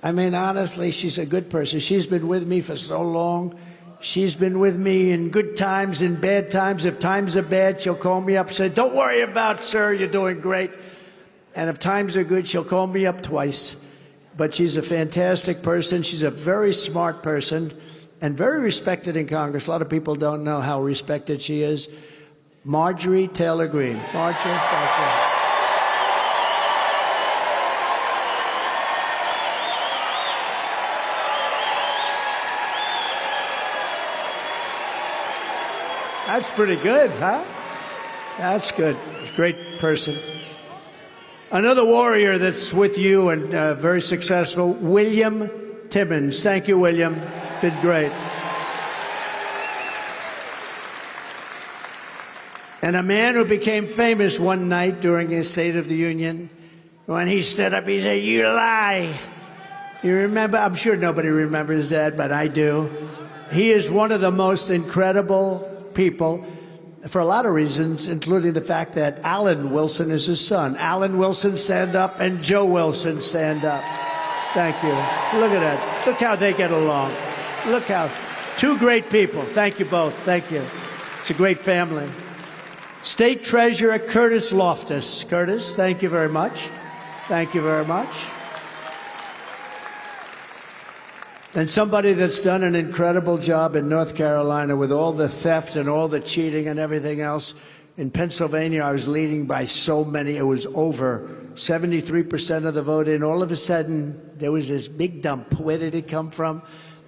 I mean, honestly, she's a good person. She's been with me for so long. She's been with me in good times, in bad times. If times are bad, she'll call me up and say, don't worry about it, sir, you're doing great. And if times are good, she'll call me up twice. But she's a fantastic person. She's a very smart person. and very respected in Congress. A lot of people don't know how respected she is. Marjorie Taylor Greene. Marjorie, thank you. That's pretty good, huh? That's good. Great person. Another warrior that's with you and very successful, William Timmons. Thank you, William. Did great. And a man who became famous one night during his State of the Union, when he stood up, he said, "You lie." You remember? I'm sure nobody remembers that, but I do. He is one of the most incredible people for a lot of reasons, including the fact that Alan Wilson is his son. Alan Wilson, stand up, and Joe Wilson, stand up. Thank you. Look at that. Look how they get along. Look how, two great people. Thank you both. Thank you. It's a great family. State Treasurer Curtis Loftus. Curtis, thank you very much. Thank you very much. And somebody that's done an incredible job in North Carolina with all the theft and all the cheating and everything else. In Pennsylvania, I was leading by so many. It was over 73% of the vote. And all of a sudden, there was this big dump. Where did it come from?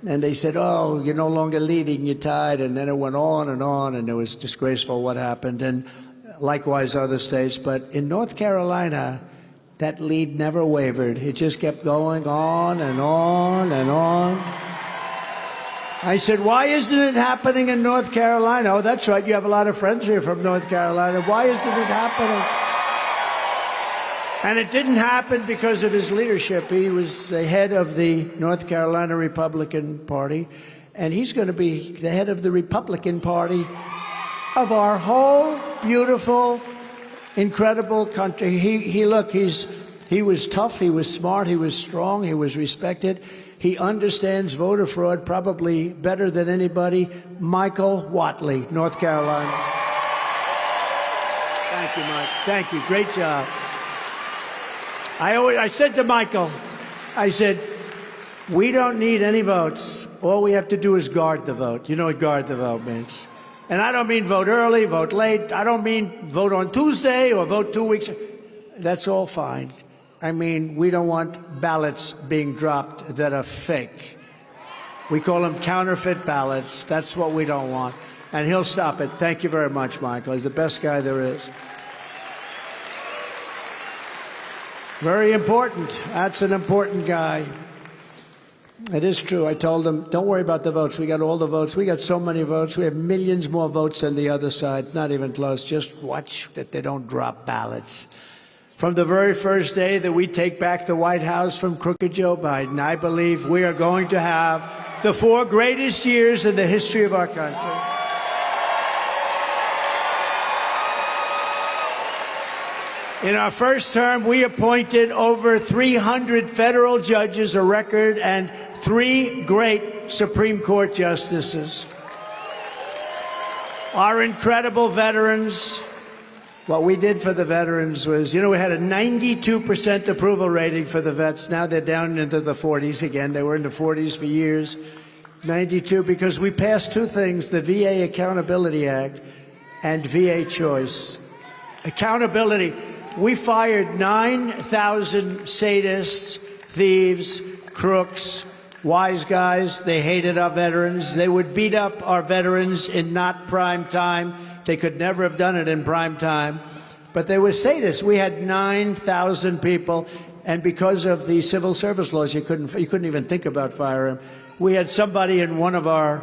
And they said, "Oh, you're no longer leading, you're tied." And then it went on, and it was disgraceful what happened. And likewise, other states. But in North Carolina, that lead never wavered. It just kept going on and on and on. I said, "Why isn't it happening in North Carolina?" "Oh, that's right. You have a lot of friends here from North Carolina. Why isn't it happening?" And it didn't happen because of his leadership. He was the head of the North Carolina Republican Party, and he's going to be the head of the Republican Party of our whole beautiful, incredible country. He was tough, he was smart, he was strong, he was respected. He understands voter fraud probably better than anybody. Michael Whatley, North Carolina. Thank you, Mike. Thank you. Great job. I said to Michael, I said, "We don't need any votes. All we have to do is guard the vote." You know what guard the vote means. And I don't mean vote early, vote late. I don't mean vote on Tuesday or vote 2 weeks. That's all fine. I mean, we don't want ballots being dropped that are fake. We call them counterfeit ballots. That's what we don't want. And he'll stop it. Thank you very much, Michael. He's the best guy there is. Very important. That's an important guy. It is true. I told him, "Don't worry about the votes. We got all the votes. We got so many votes. We have millions more votes than the other side. It's not even close. Just watch that they don't drop ballots." From the very first day that we take back the White House from crooked Joe Biden, I believe we are going to have the 4 greatest years in the history of our country. In our first term, we appointed over 300 federal judges, a record, and 3 great Supreme Court justices. Our incredible veterans, what we did for the veterans was, we had a 92% approval rating for the vets. Now they're down into the 40s again. They were in the 40s for years. 92 because we passed 2 things, the VA Accountability Act and VA Choice. Accountability. We fired 9,000 sadists, thieves, crooks, wise guys. They hated our veterans. They would beat up our veterans in not prime time. They could never have done it in prime time. But they were sadists. We had 9,000 people, and because of the civil service laws, you couldn't even think about firing them. We had somebody in one of our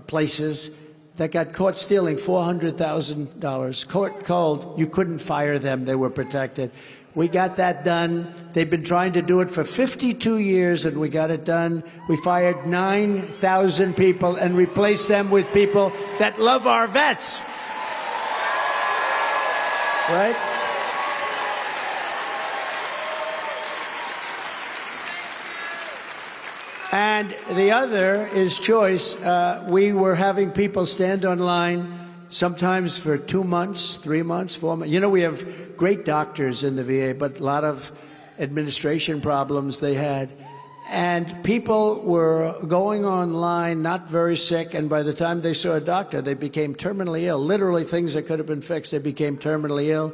places that got caught stealing $400,000. Court cold, you couldn't fire them. They were protected. We got that done. They've been trying to do it for 52 years, and we got it done. We fired 9,000 people and replaced them with people that love our vets. Right? And the other is choice. We were having people stand online sometimes for 2 months, 3 months, 4 months. We have great doctors in the VA, but a lot of administration problems they had. And people were going online, not very sick, and by the time they saw a doctor, they became terminally ill. Literally, things that could have been fixed, they became terminally ill.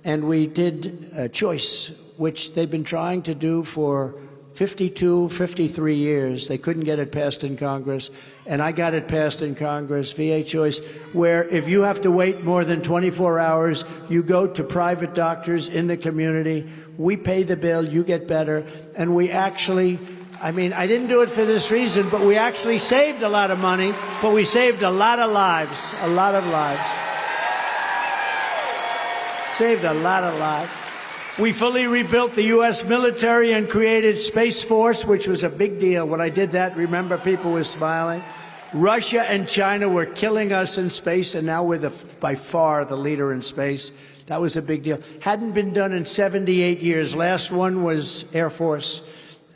And we did a choice, which they've been trying to do for 52, 53 years. They couldn't get it passed in Congress, and I got it passed in Congress, VA choice, where if you have to wait more than 24 hours, you go to private doctors in the community. We pay the bill, you get better, and we actually, I mean, I didn't do it for this reason, but we actually saved a lot of money, but we saved a lot of lives, a lot of lives. Saved a lot of lives. We fully rebuilt the U.S. military and created Space Force, which was a big deal. When I did that, remember, people were smiling. Russia and China were killing us in space, and now we're by far the leader in space. That was a big deal. Hadn't been done in 78 years. Last one was Air Force.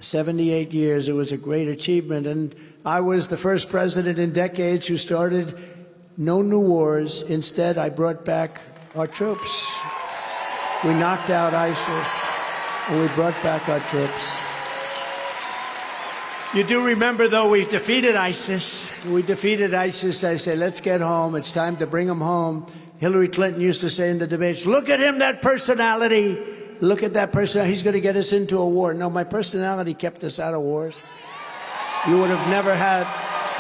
78 years. It was a great achievement. And I was the first president in decades who started no new wars. Instead, I brought back our troops. We knocked out ISIS, and we brought back our troops. You do remember, though, we defeated ISIS. We defeated ISIS. I say, let's get home. It's time to bring them home. Hillary Clinton used to say in the debates, look at him, that personality. Look at that personality. He's going to get us into a war. No, my personality kept us out of wars. You would have never had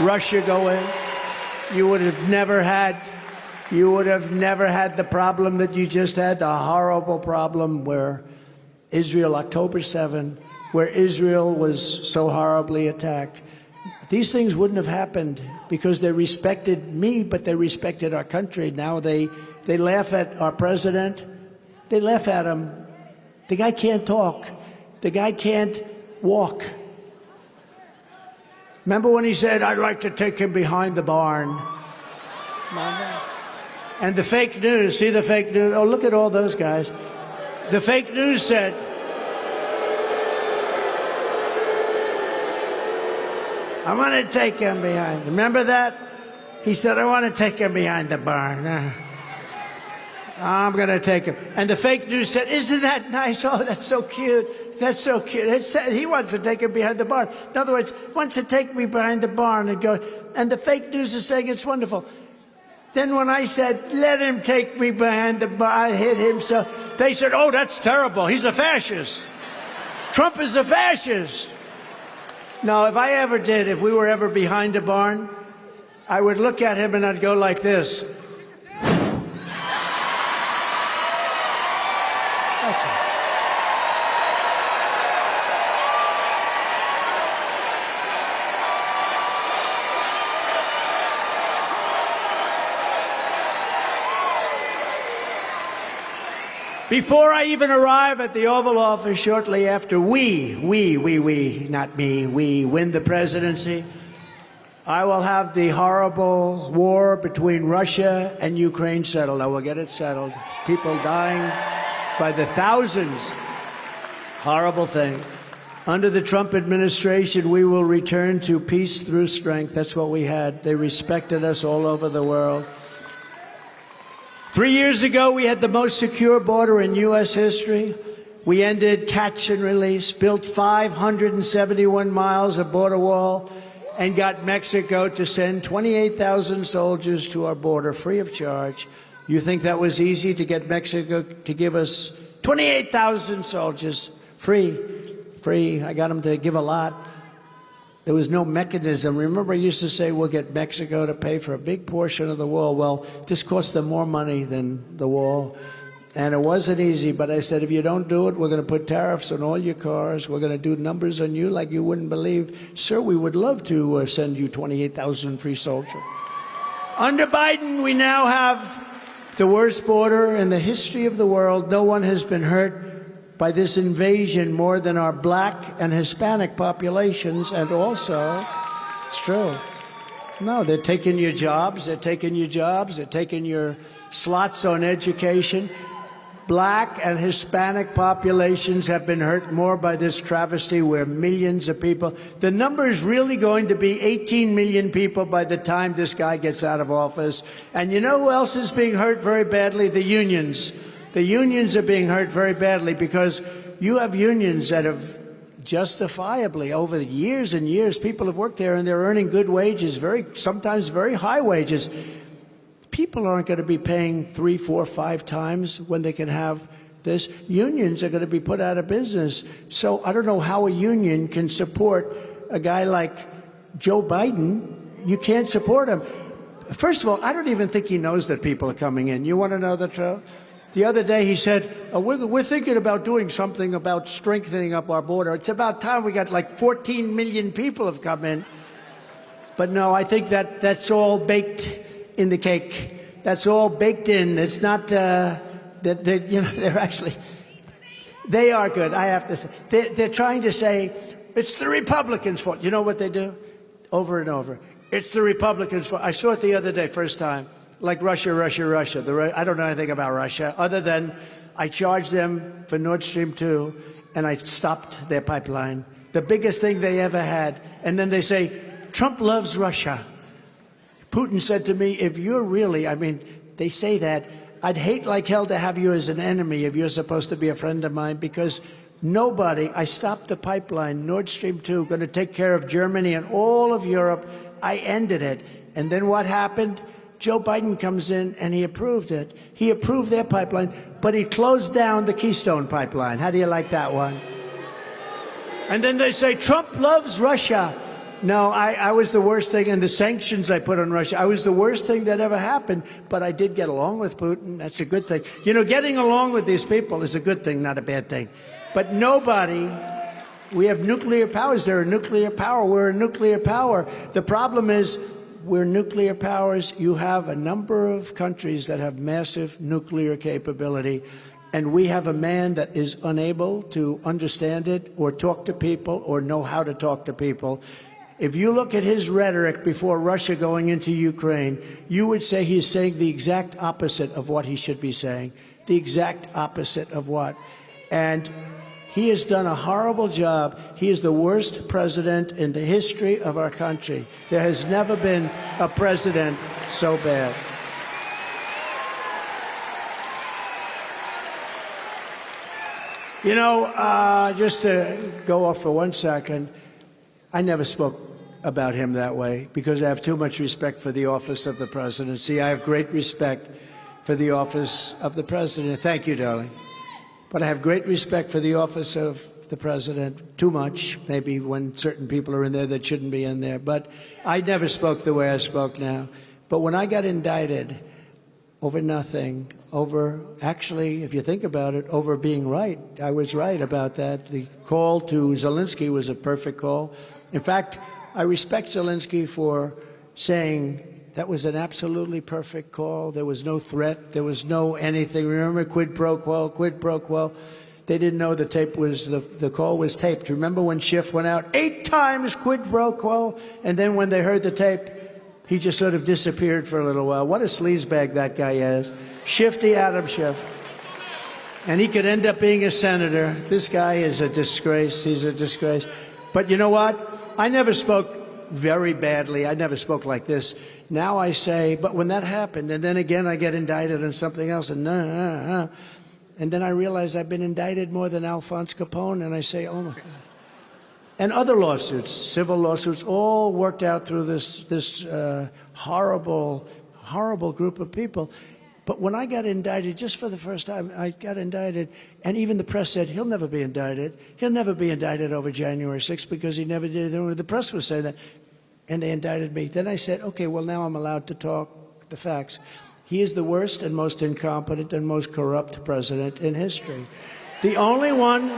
Russia go in. You would have never had the problem that you just had, the horrible problem where Israel, October 7, where Israel was so horribly attacked. These things wouldn't have happened because they respected me, but they respected our country. Now they laugh at our president. They laugh at him. The guy can't talk. The guy can't walk. Remember when he said, I'd like to take him behind the barn? Remember? And the fake news, see the fake news? Oh, look at all those guys. The fake news said, I want to take him behind. Remember that? He said, I want to take him behind the barn. I'm going to take him. And the fake news said, isn't that nice? Oh, that's so cute. That's so cute. It said he wants to take him behind the barn. In other words, wants to take me behind the barn and go. And the fake news is saying it's wonderful. Then when I said, let him take me behind the barn, I hit him so, they said, oh, that's terrible. He's a fascist. Trump is a fascist. No, if we were ever behind a barn, I would look at him and I'd go like this. Before I even arrive at the Oval Office shortly after we, not me, we win the presidency, I will have the horrible war between Russia and Ukraine settled. I will get it settled. People dying by the thousands. Horrible thing. Under the Trump administration, we will return to peace through strength. That's what we had. They respected us all over the world. 3 years ago, we had the most secure border in U.S. history. We ended catch and release, built 571 miles of border wall, and got Mexico to send 28,000 soldiers to our border free of charge. You think that was easy to get Mexico to give us 28,000 soldiers free? Free. I got them to give a lot. There was no mechanism. Remember, I used to say we'll get Mexico to pay for a big portion of the wall. Well, this cost them more money than the wall. And it wasn't easy, but I said, if you don't do it, we're going to put tariffs on all your cars. We're going to do numbers on you like you wouldn't believe. Sir, we would love to send you 28,000 free soldiers. Under Biden, we now have the worst border in the history of the world. No one has been hurt by this invasion more than our black and Hispanic populations, and also, it's true. No, they're taking your jobs, they're taking your slots on education. Black and Hispanic populations have been hurt more by this travesty where millions of people, the number is really going to be 18 million people by the time this guy gets out of office. And you know who else is being hurt very badly? The unions. The unions are being hurt very badly because you have unions that have justifiably, over the years and years, people have worked there and they're earning good wages, sometimes very high wages. People aren't going to be paying 3, 4, 5 times when they can have this. Unions are going to be put out of business. So I don't know how a union can support a guy like Joe Biden. You can't support him. First of all, I don't even think he knows that people are coming in. You want to know the truth? The other day he said, we're thinking about doing something about strengthening up our border. It's about time. We got like 14 million people have come in. But no, I think that's all baked in the cake. That's all baked in. It's not they're actually, they are good, I have to say. They're trying to say, it's the Republicans' fault. You know what they do? Over and over. It's the Republicans' fault. I saw it the other day, first time. Like Russia, Russia, Russia. I don't know anything about Russia, other than I charged them for Nord Stream 2, and I stopped their pipeline. The biggest thing they ever had. And then they say, Trump loves Russia. Putin said to me, if you're really, I mean, they say that, I'd hate like hell to have you as an enemy if you're supposed to be a friend of mine, because I stopped the pipeline, Nord Stream 2, going to take care of Germany and all of Europe. I ended it. And then what happened? Joe Biden comes in and he approved it. He approved their pipeline, but he closed down the Keystone pipeline. How do you like that one? And then they say, Trump loves Russia. No, I was the worst thing, and the sanctions I put on Russia, I was the worst thing that ever happened, but I did get along with Putin. That's a good thing. You know, getting along with these people is a good thing, not a bad thing. But we have nuclear powers. They're a nuclear power. We're a nuclear power. The problem is, we're nuclear powers. You have a number of countries that have massive nuclear capability, and we have a man that is unable to understand it or talk to people or know how to talk to people. If you look at his rhetoric before Russia going into Ukraine, you would say he's saying the exact opposite of what he should be saying, the exact opposite of what. And he has done a horrible job. He is the worst president in the history of our country. There has never been a president so bad. You know, just to go off for 1 second, I never spoke about him that way because I have too much respect for the office of the presidency. I have great respect for the office of the president. Thank you, darling. But I have great respect for the office of the president, too much, maybe when certain people are in there that shouldn't be in there. But I never spoke the way I spoke now. But when I got indicted over nothing, actually, if you think about it, over being right, I was right about that. The call to Zelensky was a perfect call. In fact, I respect Zelensky for saying that was an absolutely perfect call. There was no threat. There was no anything. Remember, quid pro quo, quid pro quo. They didn't know the tape was, the call was taped. Remember when Schiff went out 8 times quid pro quo? And then when they heard the tape, he just sort of disappeared for a little while. What a sleazebag that guy is. Shifty Adam Schiff. And he could end up being a senator. This guy is a disgrace. He's a disgrace. But you know what? I never spoke very badly. I never spoke like this. Now I say, but when that happened, and then again I get indicted on something else, and then I realize I've been indicted more than Alphonse Capone, and I say, oh my God. And other lawsuits, civil lawsuits, all worked out through this horrible, horrible group of people. But when I got indicted, just for the first time, I got indicted, and even the press said, he'll never be indicted. He'll never be indicted over January 6th because he never did it. The press was saying that, and they indicted me. Then I said, okay, well, now I'm allowed to talk the facts. He is the worst and most incompetent and most corrupt president in history. The only one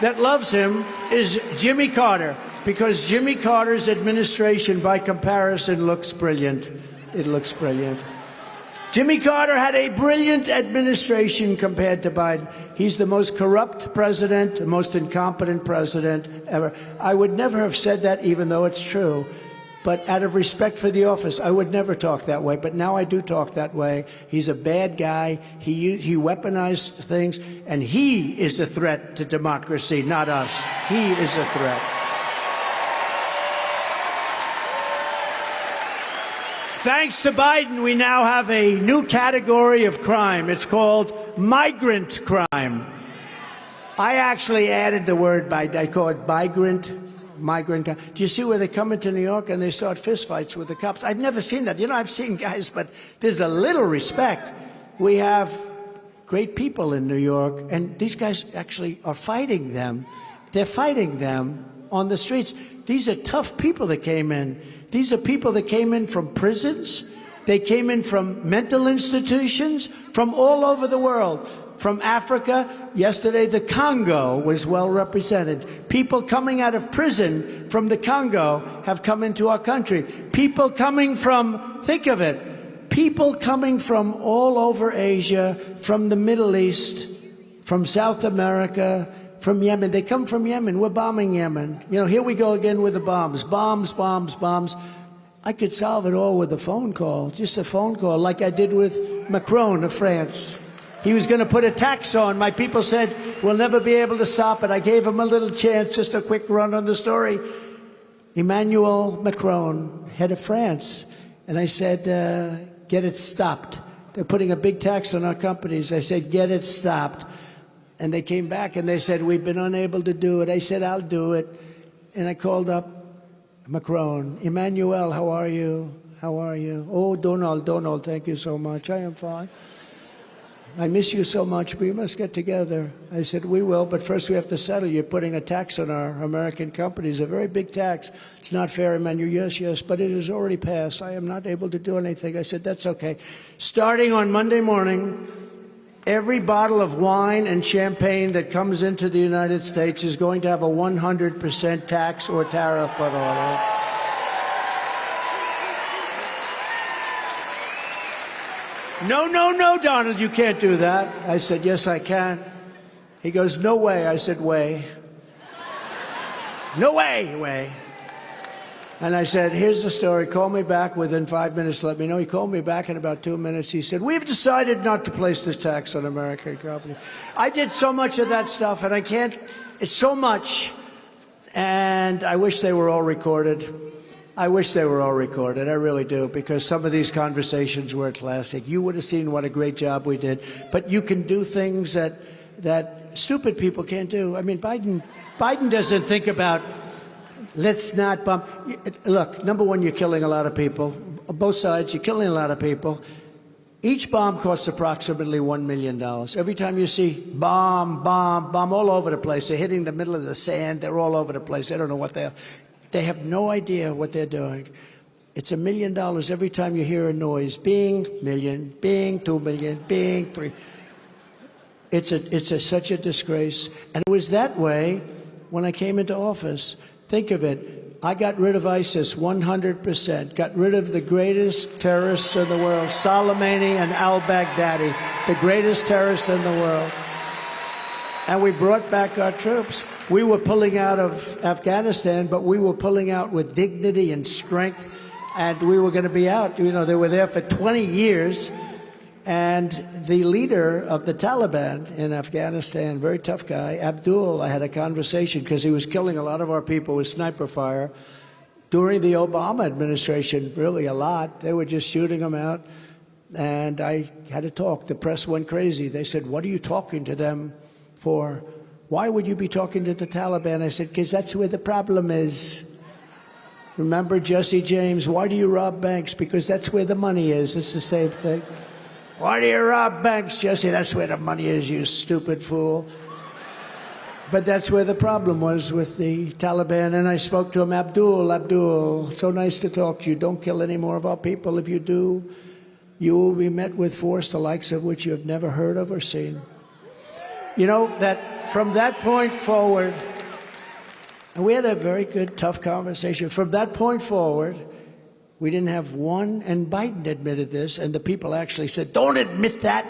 that loves him is Jimmy Carter, because Jimmy Carter's administration, by comparison, looks brilliant. It looks brilliant. Jimmy Carter had a brilliant administration compared to Biden. He's the most corrupt president, the most incompetent president ever. I would never have said that, even though it's true. But out of respect for the office, I would never talk that way. But now I do talk that way. He's a bad guy. He weaponized things, and he is a threat to democracy, not us. He is a threat. Thanks to Biden, we now have a new category of crime. It's called migrant crime. I actually added the word, I call it migrant. Do you see where they come into New York and they start fistfights with the cops? I've never seen that. You know, I've seen guys, but there's a little respect. We have great people in New York, and these guys actually are fighting them. They're fighting them on the streets. These are tough people that came in. These are people that came in from prisons. They came in from mental institutions, from all over the world. From Africa, yesterday the Congo was well represented. People coming out of prison from the Congo have come into our country. People coming from, think of it, people coming from all over Asia, from the Middle East, from South America, from Yemen. They come from Yemen. We're bombing Yemen. You know, here we go again with the bombs. Bombs, bombs, bombs. I could solve it all with a phone call, just a phone call, like I did with Macron of France. He was going to put a tax on. My people said, we'll never be able to stop it. I gave him a little chance, just a quick run on the story. Emmanuel Macron, head of France. And I said, get it stopped. They're putting a big tax on our companies. I said, get it stopped. And they came back and they said, we've been unable to do it. I said, I'll do it. And I called up Macron. Emmanuel, how are you? How are you? Oh, Donald, thank you so much. I am fine. I miss you so much. We must get together. I said, we will, but first we have to settle. You're putting a tax on our American companies, a very big tax. It's not fair, Emmanuel. Yes, but it has already passed. I am not able to do anything. I said, that's okay. Starting on Monday morning, every bottle of wine and champagne that comes into the United States is going to have a 100% tax or tariff put on it. No, Donald, you can't do that. I said, yes, I can. He goes, no way. I said, way. No way. And I said, here's the story. Call me back within 5 minutes. Let me know. He called me back in about 2 minutes. He said, we've decided not to place this tax on American companies. I did so much of that stuff, and I can't. It's so much. And I wish they were all recorded. I wish they were all recorded. I really do, because some of these conversations were classic. You would have seen what a great job we did. But you can do things that stupid people can't do. I mean, Biden doesn't think about, let's not bomb. Look, number one, you're killing a lot of people. On both sides, you're killing a lot of people. Each bomb costs approximately $1 million. Every time you see bomb all over the place, they're hitting the middle of the sand. They're all over the place. They don't know what they're. They have no idea what they're doing. It's $1 million every time you hear a noise. Bing, million, bing, 2 million, bing, 3. It's such a disgrace. And it was that way when I came into office. Think of it. I got rid of ISIS 100%. Got rid of the greatest terrorists in the world, Soleimani and al-Baghdadi, the greatest terrorists in the world. And we brought back our troops. We were pulling out of Afghanistan, but we were pulling out with dignity and strength, and we were going to be out. You know, they were there for 20 years, and the leader of the Taliban in Afghanistan, very tough guy, Abdul, I had a conversation because he was killing a lot of our people with sniper fire. During the Obama administration, really a lot. They were just shooting them out, and I had to talk. The press went crazy. They said, what are you talking to them for? Why would you be talking to the Taliban? I said, because that's where the problem is. Remember Jesse James, why do you rob banks? Because that's where the money is. It's the same thing. Why do you rob banks, Jesse? That's where the money is, you stupid fool. But that's where the problem was with the Taliban. And I spoke to him, Abdul, so nice to talk to you. Don't kill any more of our people. If you do, you will be met with force the likes of which you have never heard of or seen. You know, that from that point forward, and we had a very good, tough conversation. From that point forward, we didn't have one, and Biden admitted this, and the people actually said, don't admit that.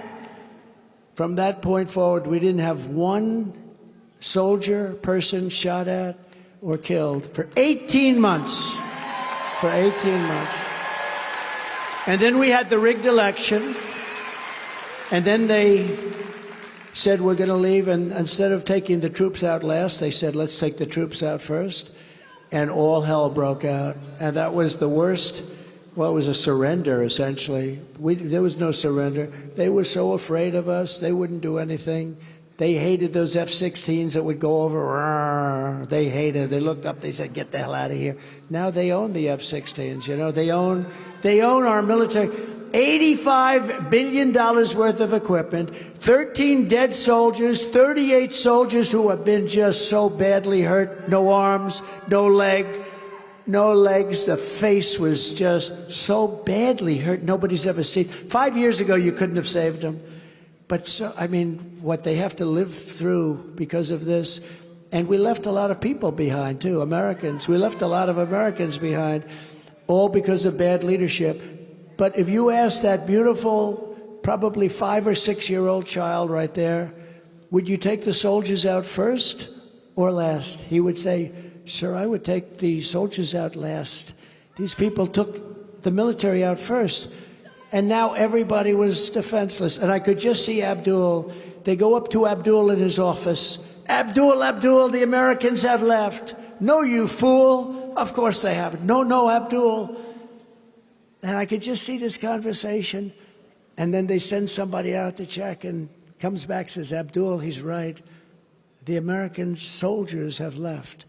From that point forward, we didn't have one soldier, person shot at or killed for 18 months. For 18 months. And then we had the rigged election, and then they said we're going to leave, and instead of taking the troops out last, they said let's take the troops out first, and all hell broke out. And that was the worst. Well, it was a surrender, essentially. There was no surrender. They were so afraid of us, they wouldn't do anything. They hated those F-16s that would go over. They hated. They looked up. They said, "Get the hell out of here." Now they own the F-16s. You know, they own our military. $85 billion worth of equipment. 13 dead soldiers. 38 soldiers who have been just so badly hurt. No arms. No legs. The face was just so badly hurt. Nobody's ever seen. 5 years ago, you couldn't have saved them. But, so, I mean, what they have to live through because of this. And we left a lot of people behind, too, Americans. We left a lot of Americans behind, all because of bad leadership. But if you ask that beautiful, probably 5 or 6 year old child right there, would you take the soldiers out first or last? He would say, "Sir, I would take the soldiers out last. These people took the military out first." And now everybody was defenseless. And I could just see Abdul. They go up to Abdul in his office. Abdul, the Americans have left." "No, you fool." "Of course they haven't." No, Abdul." And I could just see this conversation. And then they send somebody out to check and comes back, says, "Abdul, he's right. The American soldiers have left."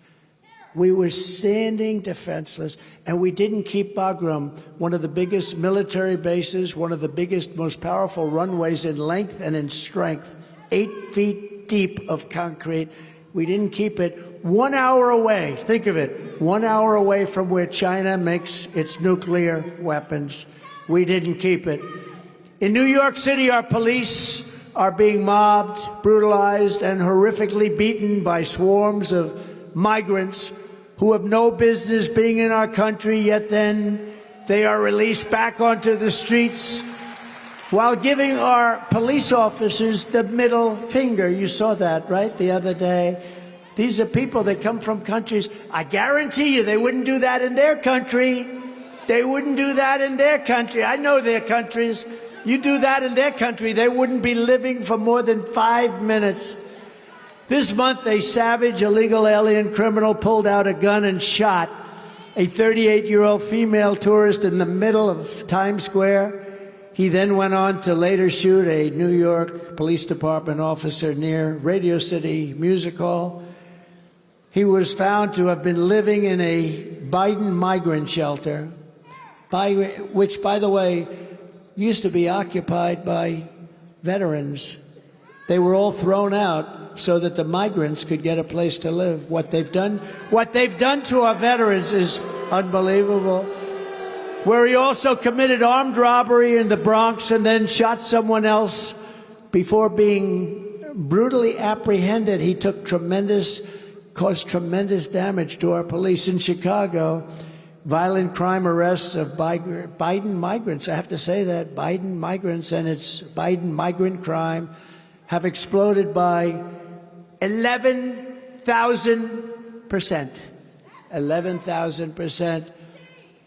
We were standing defenseless, and we didn't keep Bagram, one of the biggest military bases, one of the biggest, most powerful runways in length and in strength, 8 feet deep of concrete. We didn't keep it 1 hour away. Think of it, 1 hour away from where China makes its nuclear weapons. We didn't keep it. In New York City, our police are being mobbed, brutalized, and horrifically beaten by swarms of migrants who have no business being in our country, yet then they are released back onto the streets while giving our police officers the middle finger. You saw that, right, the other day? These are people that come from countries, I guarantee you they wouldn't do that in their country. They wouldn't do that in their country. I know their countries. You do that in their country, they wouldn't be living for more than 5 minutes. This month, a savage illegal alien criminal pulled out a gun and shot a 38-year-old female tourist in the middle of Times Square. He then went on to later shoot a New York Police Department officer near Radio City Music Hall. He was found to have been living in a Biden migrant shelter, which, by the way, used to be occupied by veterans. They were all thrown out so that the migrants could get a place to live. What they've done to our veterans is unbelievable. Where he also committed armed robbery in the Bronx and then shot someone else before being brutally apprehended. He caused tremendous damage to our police. In Chicago, violent crime arrests of Biden migrants, I have to say that, Biden migrants, and it's Biden migrant crime, have exploded by 11,000%. 11,000%.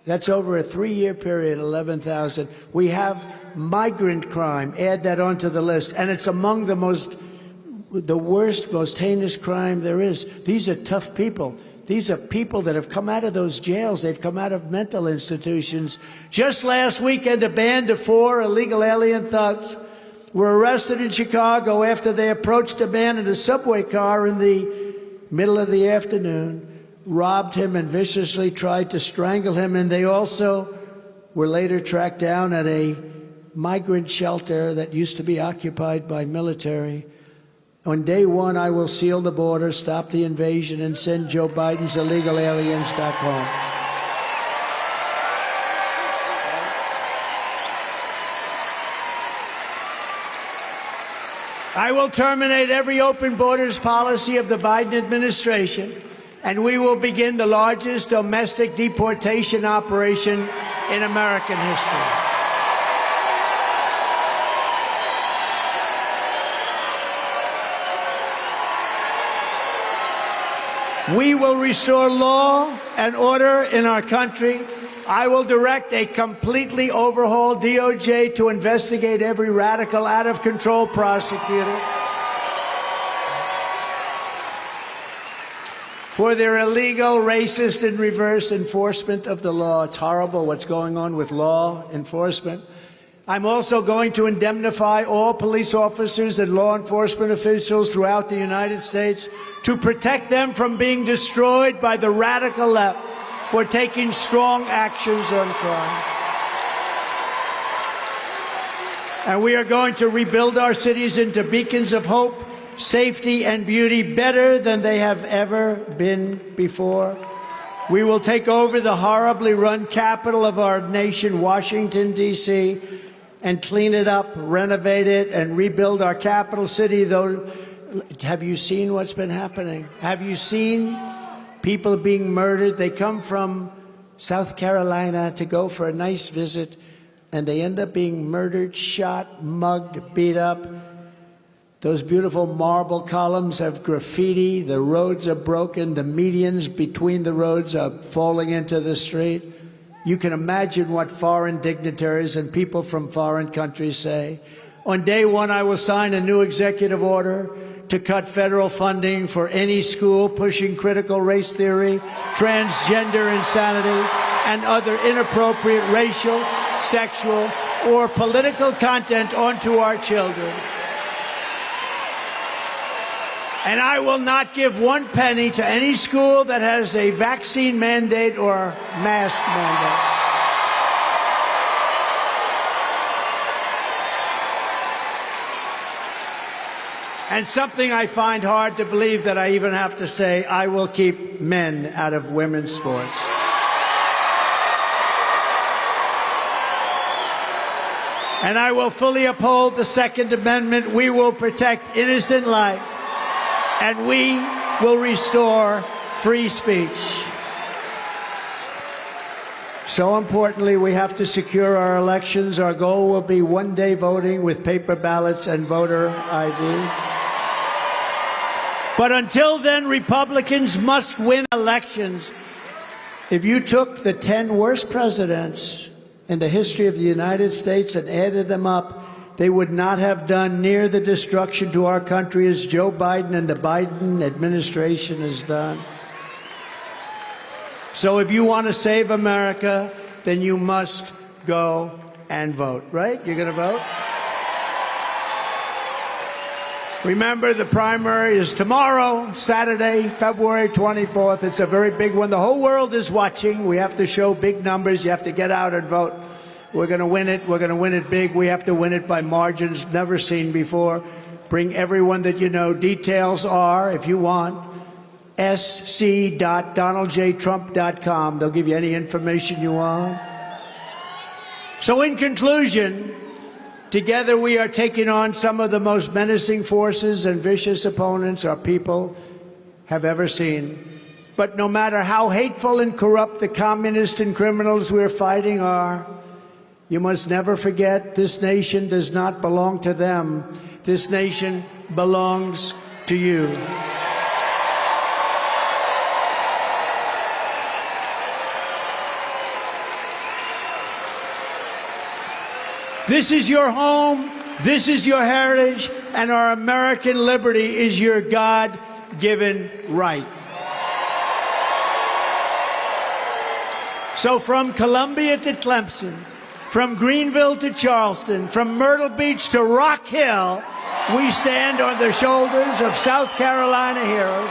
That's over a 3-year period, 11,000. We have migrant crime. Add that onto the list. And it's among the worst, most heinous crime there is. These are tough people. These are people that have come out of those jails. They've come out of mental institutions. Just last weekend, a band of 4 illegal alien thugs were arrested in Chicago after they approached a man in a subway car in the middle of the afternoon, robbed him, and viciously tried to strangle him. And they also were later tracked down at a migrant shelter that used to be occupied by military. On day one, I will seal the border, stop the invasion, and send Joe Biden's illegal aliens back home. I will terminate every open borders policy of the Biden administration, and we will begin the largest domestic deportation operation in American history. We will restore law and order in our country. I will direct a completely overhauled DOJ to investigate every radical, out-of-control prosecutor for their illegal, racist, and reverse enforcement of the law. It's horrible what's going on with law enforcement. I'm also going to indemnify all police officers and law enforcement officials throughout the United States to protect them from being destroyed by the radical left for taking strong actions on crime. And we are going to rebuild our cities into beacons of hope, safety, and beauty better than they have ever been before. We will take over the horribly run capital of our nation, Washington, D.C., and clean it up, renovate it, and rebuild our capital city. Though, have you seen what's been happening? Have you seen people being murdered? They come from South Carolina to go for a nice visit, and they end up being murdered, shot, mugged, beat up. Those beautiful marble columns have graffiti. The roads are broken. The medians between the roads are falling into the street. You can imagine what foreign dignitaries and people from foreign countries say. On day one, I will sign a new executive order to cut federal funding for any school pushing critical race theory, transgender insanity, and other inappropriate racial, sexual, or political content onto our children. And I will not give one penny to any school that has a vaccine mandate or mask mandate. And something I find hard to believe that I even have to say, I will keep men out of women's sports. And I will fully uphold the Second Amendment. We will protect innocent life. And we will restore free speech. So importantly, we have to secure our elections. Our goal will be one-day voting with paper ballots and voter ID. But until then, Republicans must win elections. If you took the 10 worst presidents in the history of the United States and added them up, they would not have done near the destruction to our country as Joe Biden and the Biden administration has done. So if you want to save America, then you must go and vote, right? You're going to vote? Remember, the primary is tomorrow, Saturday, February 24th. It's a very big one. The whole world is watching. We have to show big numbers. You have to get out and vote. We're going to win it. We're going to win it big. We have to win it by margins never seen before. Bring everyone that you know. Details are, if you want, sc.donaldjtrump.com. They'll give you any information you want. So in conclusion, together we are taking on some of the most menacing forces and vicious opponents our people have ever seen. But no matter how hateful and corrupt the communists and criminals we're fighting are, you must never forget this nation does not belong to them. This nation belongs to you. This is your home, this is your heritage, and our American liberty is your God-given right. So from Columbia to Clemson, from Greenville to Charleston, from Myrtle Beach to Rock Hill, we stand on the shoulders of South Carolina heroes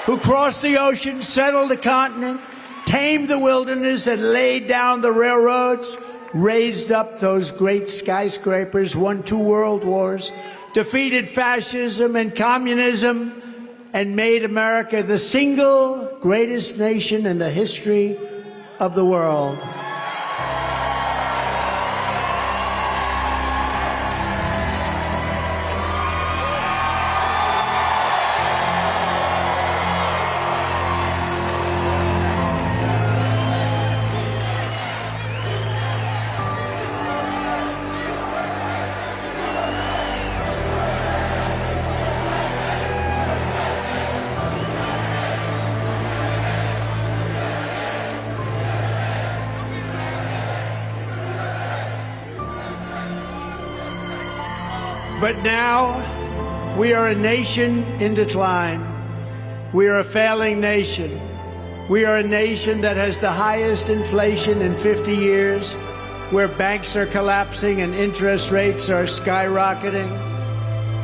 who crossed the ocean, settled the continent, tamed the wilderness, and laid down the railroads, raised up those great skyscrapers, won 2 world wars, defeated fascism and communism, and made America the single greatest nation in the history of the world. But now, we are a nation in decline. We are a failing nation. We are a nation that has the highest inflation in 50 years. where banks are collapsing and interest rates are skyrocketing.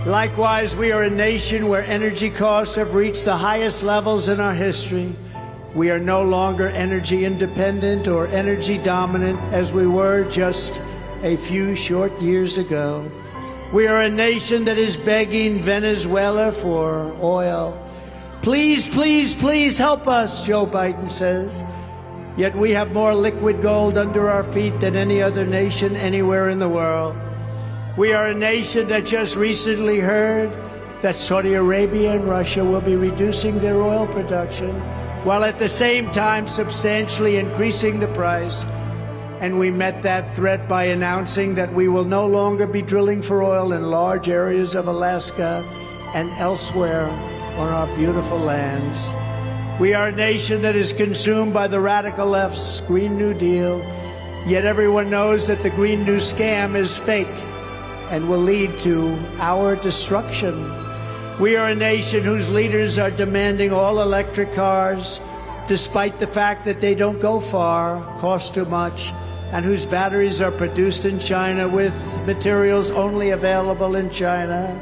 Likewise, we are a nation where energy costs have reached the highest levels in our history. We are no longer energy independent or energy dominant as we were just a few short years ago. We are a nation that is begging Venezuela for oil. Please, please, please help us, Joe Biden says. Yet we have more liquid gold under our feet than any other nation anywhere in the world. We are a nation that just recently heard that Saudi Arabia and Russia will be reducing their oil production, while at the same time substantially increasing the price. And we met that threat by announcing that we will no longer be drilling for oil in large areas of Alaska and elsewhere on our beautiful lands. We are a nation that is consumed by the radical left's Green New Deal, yet everyone knows that the Green New scam is fake and will lead to our destruction. We are a nation whose leaders are demanding all electric cars, despite the fact that they don't go far, cost too much, and whose batteries are produced in China with materials only available in China,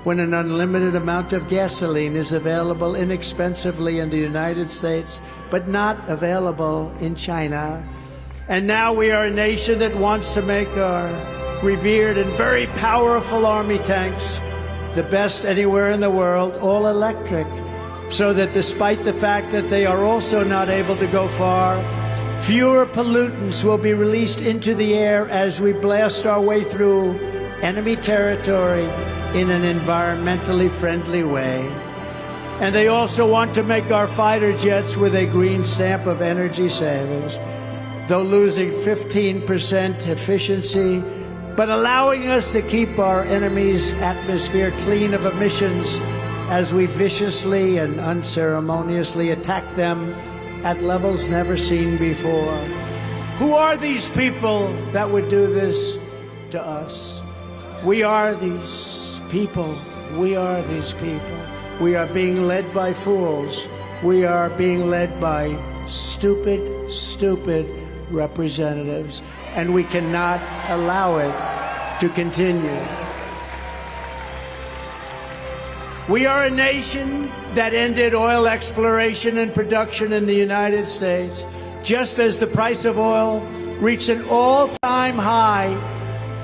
when an unlimited amount of gasoline is available inexpensively in the United States, but not available in China. And now we are a nation that wants to make our revered and very powerful army tanks the best anywhere in the world, all electric, so that despite the fact that they are also not able to go far, fewer pollutants will be released into the air as we blast our way through enemy territory in an environmentally friendly way. And they also want to make our fighter jets with a green stamp of energy savings, though losing 15% efficiency, but allowing us to keep our enemy's atmosphere clean of emissions as we viciously and unceremoniously attack them at levels never seen before. Who are these people that would do this to us? We are these people. We are these people. We are being led by fools. We are being led by stupid, stupid representatives, and we cannot allow it to continue. We are a nation that ended oil exploration and production in the United States just as the price of oil reached an all-time high.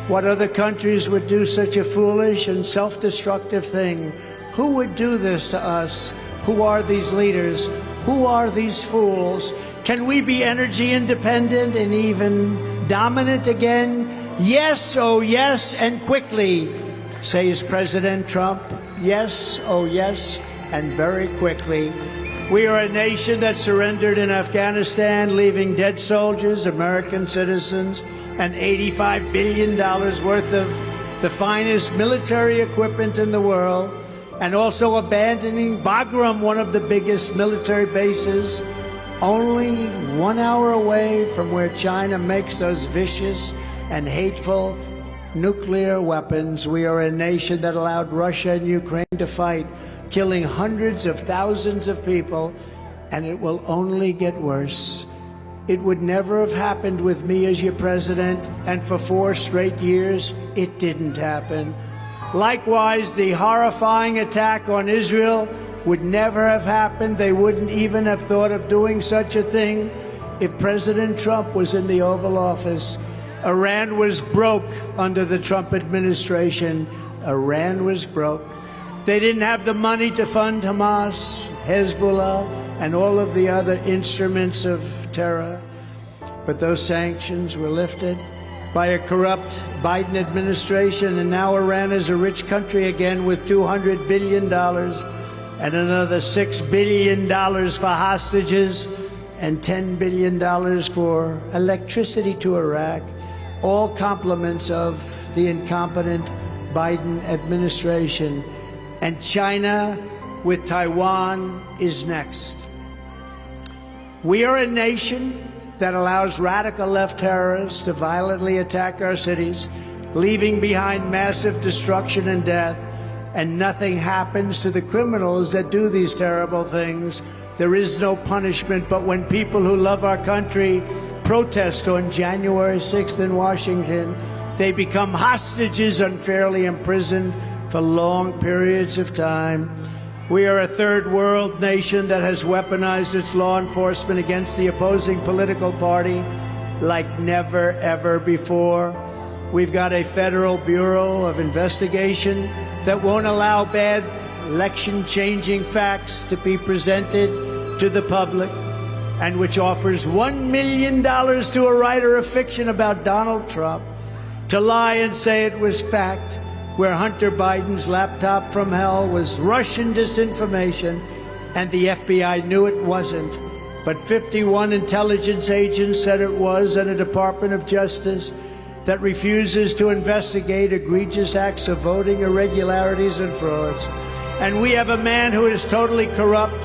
What other countries would do such a foolish and self-destructive thing? Who would do this to us? Who are these leaders? Who are these fools? Can we be energy independent and even dominant again? Yes, oh yes, and quickly, says President Trump. Yes, oh yes, and very quickly. We are a nation that surrendered in Afghanistan, leaving dead soldiers, American citizens, and $85 billion worth of the finest military equipment in the world, and also abandoning Bagram, one of the biggest military bases, only 1 hour away from where China makes those vicious and hateful nuclear weapons. We are a nation that allowed Russia and Ukraine to fight, killing hundreds of thousands of people, and it will only get worse. It would never have happened with me as your president, and for 4 straight years, it didn't happen. Likewise, the horrifying attack on Israel would never have happened. They wouldn't even have thought of doing such a thing if President Trump was in the Oval Office. Iran was broke under the Trump administration. Iran was broke. They didn't have the money to fund Hamas, Hezbollah, and all of the other instruments of terror. But those sanctions were lifted by a corrupt Biden administration, and now Iran is a rich country again with $200 billion and another $6 billion for hostages and $10 billion for electricity to Iraq, all compliments of the incompetent Biden administration. And China with Taiwan is next. We are a nation that allows radical left terrorists to violently attack our cities, leaving behind massive destruction and death, and nothing happens to the criminals that do these terrible things. There is no punishment, but when people who love our country protest on January 6th in Washington. They become hostages unfairly imprisoned for long periods of time. We are a third world nation that has weaponized its law enforcement against the opposing political party like never, ever before. We've got a Federal Bureau of Investigation that won't allow bad election-changing facts to be presented to the public, and which offers $1 million to a writer of fiction about Donald Trump to lie and say it was fact, where Hunter Biden's laptop from hell was Russian disinformation, and the FBI knew it wasn't, but 51 intelligence agents said it was, and a Department of Justice that refuses to investigate egregious acts of voting irregularities and frauds. And we have a man who is totally corrupt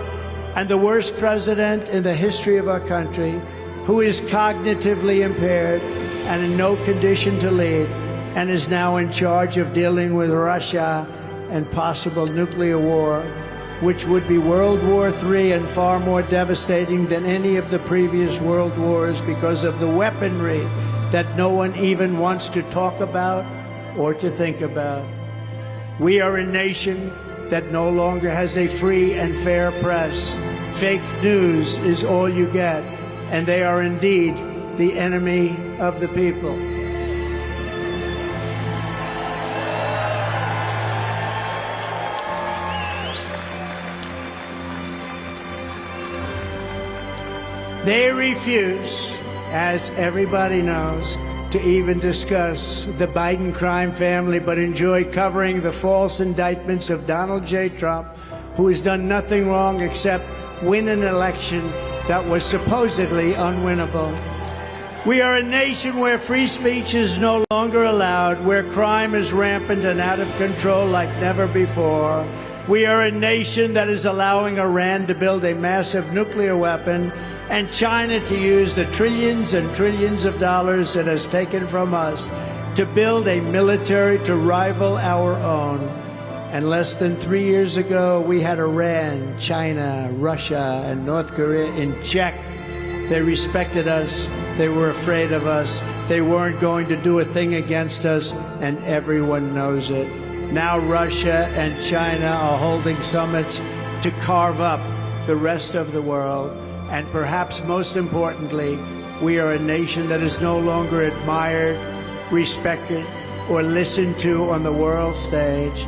and the worst president in the history of our country, who is cognitively impaired and in no condition to lead, and is now in charge of dealing with Russia and possible nuclear war, which would be World War III and far more devastating than any of the previous world wars because of the weaponry that no one even wants to talk about or to think about. We are a nation that no longer has a free and fair press. Fake news is all you get, and they are indeed the enemy of the people. They refuse, as everybody knows, to even discuss the Biden crime family, but enjoy covering the false indictments of Donald J. Trump, who has done nothing wrong except win an election that was supposedly unwinnable. We are a nation where free speech is no longer allowed, where crime is rampant and out of control like never before. We are a nation that is allowing Iran to build a massive nuclear weapon and China to use the trillions and trillions of dollars it has taken from us to build a military to rival our own. And less than 3 years ago, we had Iran, China, Russia, and North Korea in check. They respected us. They were afraid of us. They weren't going to do a thing against us, and everyone knows it. Now Russia and China are holding summits to carve up the rest of the world. And perhaps most importantly, we are a nation that is no longer admired, respected, or listened to on the world stage.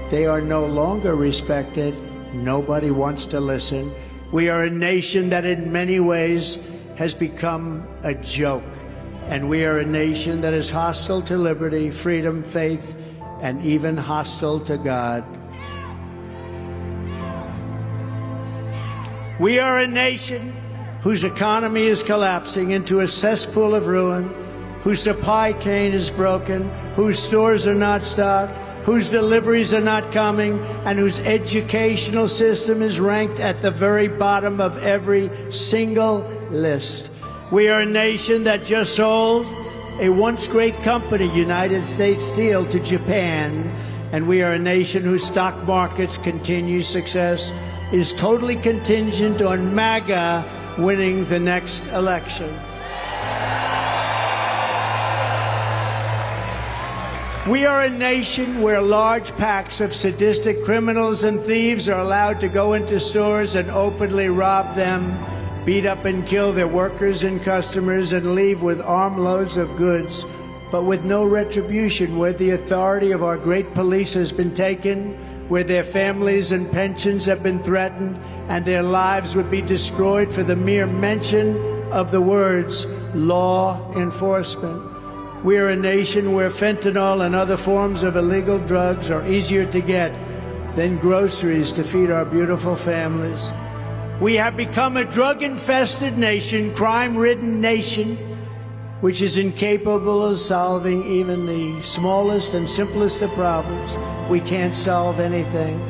They are no longer respected. Nobody wants to listen. We are a nation that in many ways has become a joke. And we are a nation that is hostile to liberty, freedom, faith, and even hostile to God. We are a nation whose economy is collapsing into a cesspool of ruin, whose supply chain is broken, whose stores are not stocked, whose deliveries are not coming, and whose educational system is ranked at the very bottom of every single list. We are a nation that just sold a once great company, United States Steel, to Japan, and we are a nation whose stock market's continued success is totally contingent on MAGA winning the next election. We are a nation where large packs of sadistic criminals and thieves are allowed to go into stores and openly rob them, beat up and kill their workers and customers, and leave with armloads of goods, but with no retribution, where the authority of our great police has been taken, where their families and pensions have been threatened, and their lives would be destroyed for the mere mention of the words law enforcement. We are a nation where fentanyl and other forms of illegal drugs are easier to get than groceries to feed our beautiful families. We have become a drug-infested nation, crime-ridden nation, which is incapable of solving even the smallest and simplest of problems. We can't solve anything.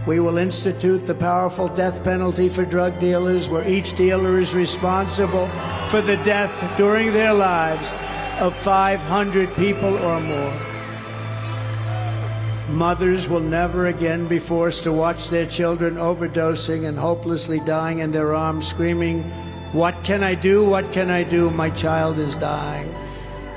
We will institute the powerful death penalty for drug dealers, where each dealer is responsible for the death during their lives of 500 people or more. Mothers will never again be forced to watch their children overdosing and hopelessly dying in their arms, screaming, What can I do? What can I do? My child is dying.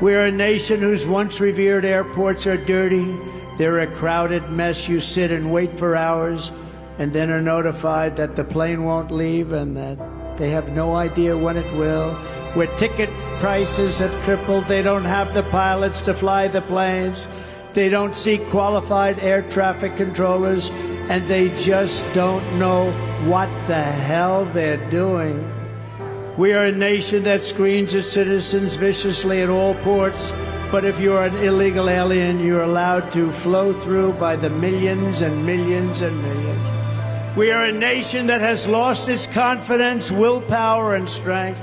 We're a nation whose once revered airports are dirty. They're a crowded mess. You sit and wait for hours and then are notified that the plane won't leave and that they have no idea when it will. Where ticket prices have tripled. They don't have the pilots to fly the planes. They don't see qualified air traffic controllers, and they just don't know what the hell they're doing. We are a nation that screens its citizens viciously at all ports, but if you're an illegal alien, you're allowed to flow through by the millions and millions and millions. We are a nation that has lost its confidence, willpower, and strength.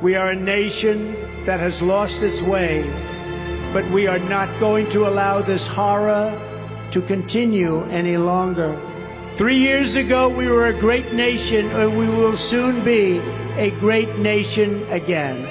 We are a nation that has lost its way, but we are not going to allow this horror to continue any longer. 3 years ago, we were a great nation, and we will soon be a great nation again.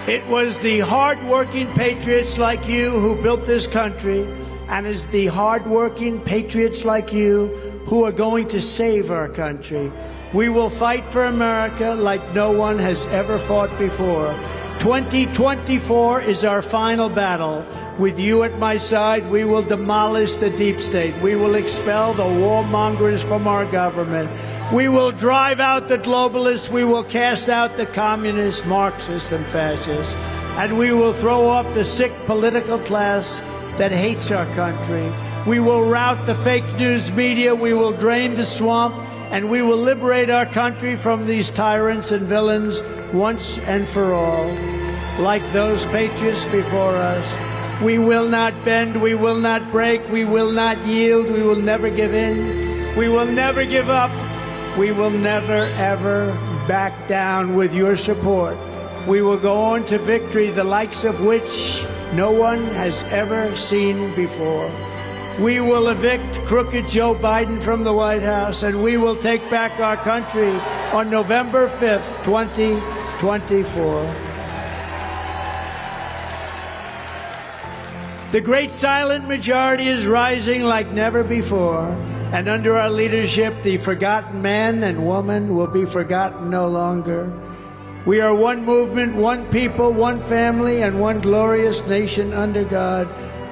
It was the hard-working patriots like you who built this country, and it's the hard-working patriots like you who are going to save our country. We will fight for America like no one has ever fought before. 2024 is our final battle. With you at my side, we will demolish the deep state. We will expel the warmongers from our government. We will drive out the globalists. We will cast out the communists, Marxists, and fascists. And we will throw off the sick political class that hates our country. We will rout the fake news media. We will drain the swamp. And we will liberate our country from these tyrants and villains once and for all. Like those patriots before us, we will not bend, we will not break, we will not yield, we will never give in, we will never give up, we will never, ever back down. With your support, we will go on to victory, the likes of which no one has ever seen before. We will evict crooked Joe Biden from the White House, and we will take back our country on November 5th, 2024. The great silent majority is rising like never before, and under our leadership, the forgotten man and woman will be forgotten no longer. We are one movement, one people, one family, and one glorious nation under God.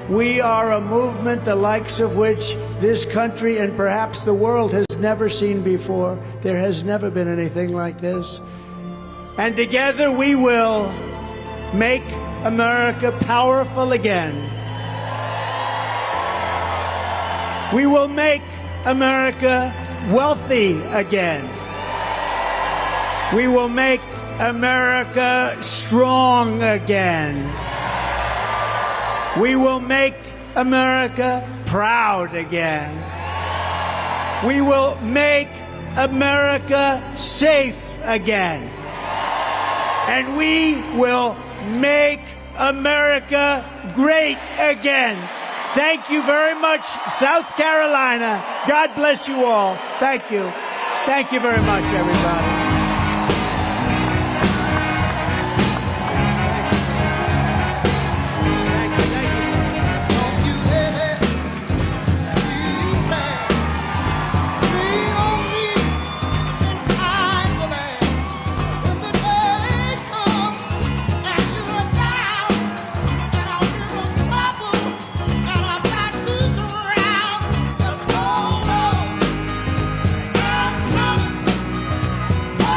We are a movement the likes of which this country and perhaps the world has never seen before. There has never been anything like this. And together we will make America powerful again. We will make America wealthy again. We will make America strong again. We will make America proud again. We will make America safe again. And we will make America great again. Thank you very much, South Carolina. God bless you all. Thank you. Thank you very much, everybody.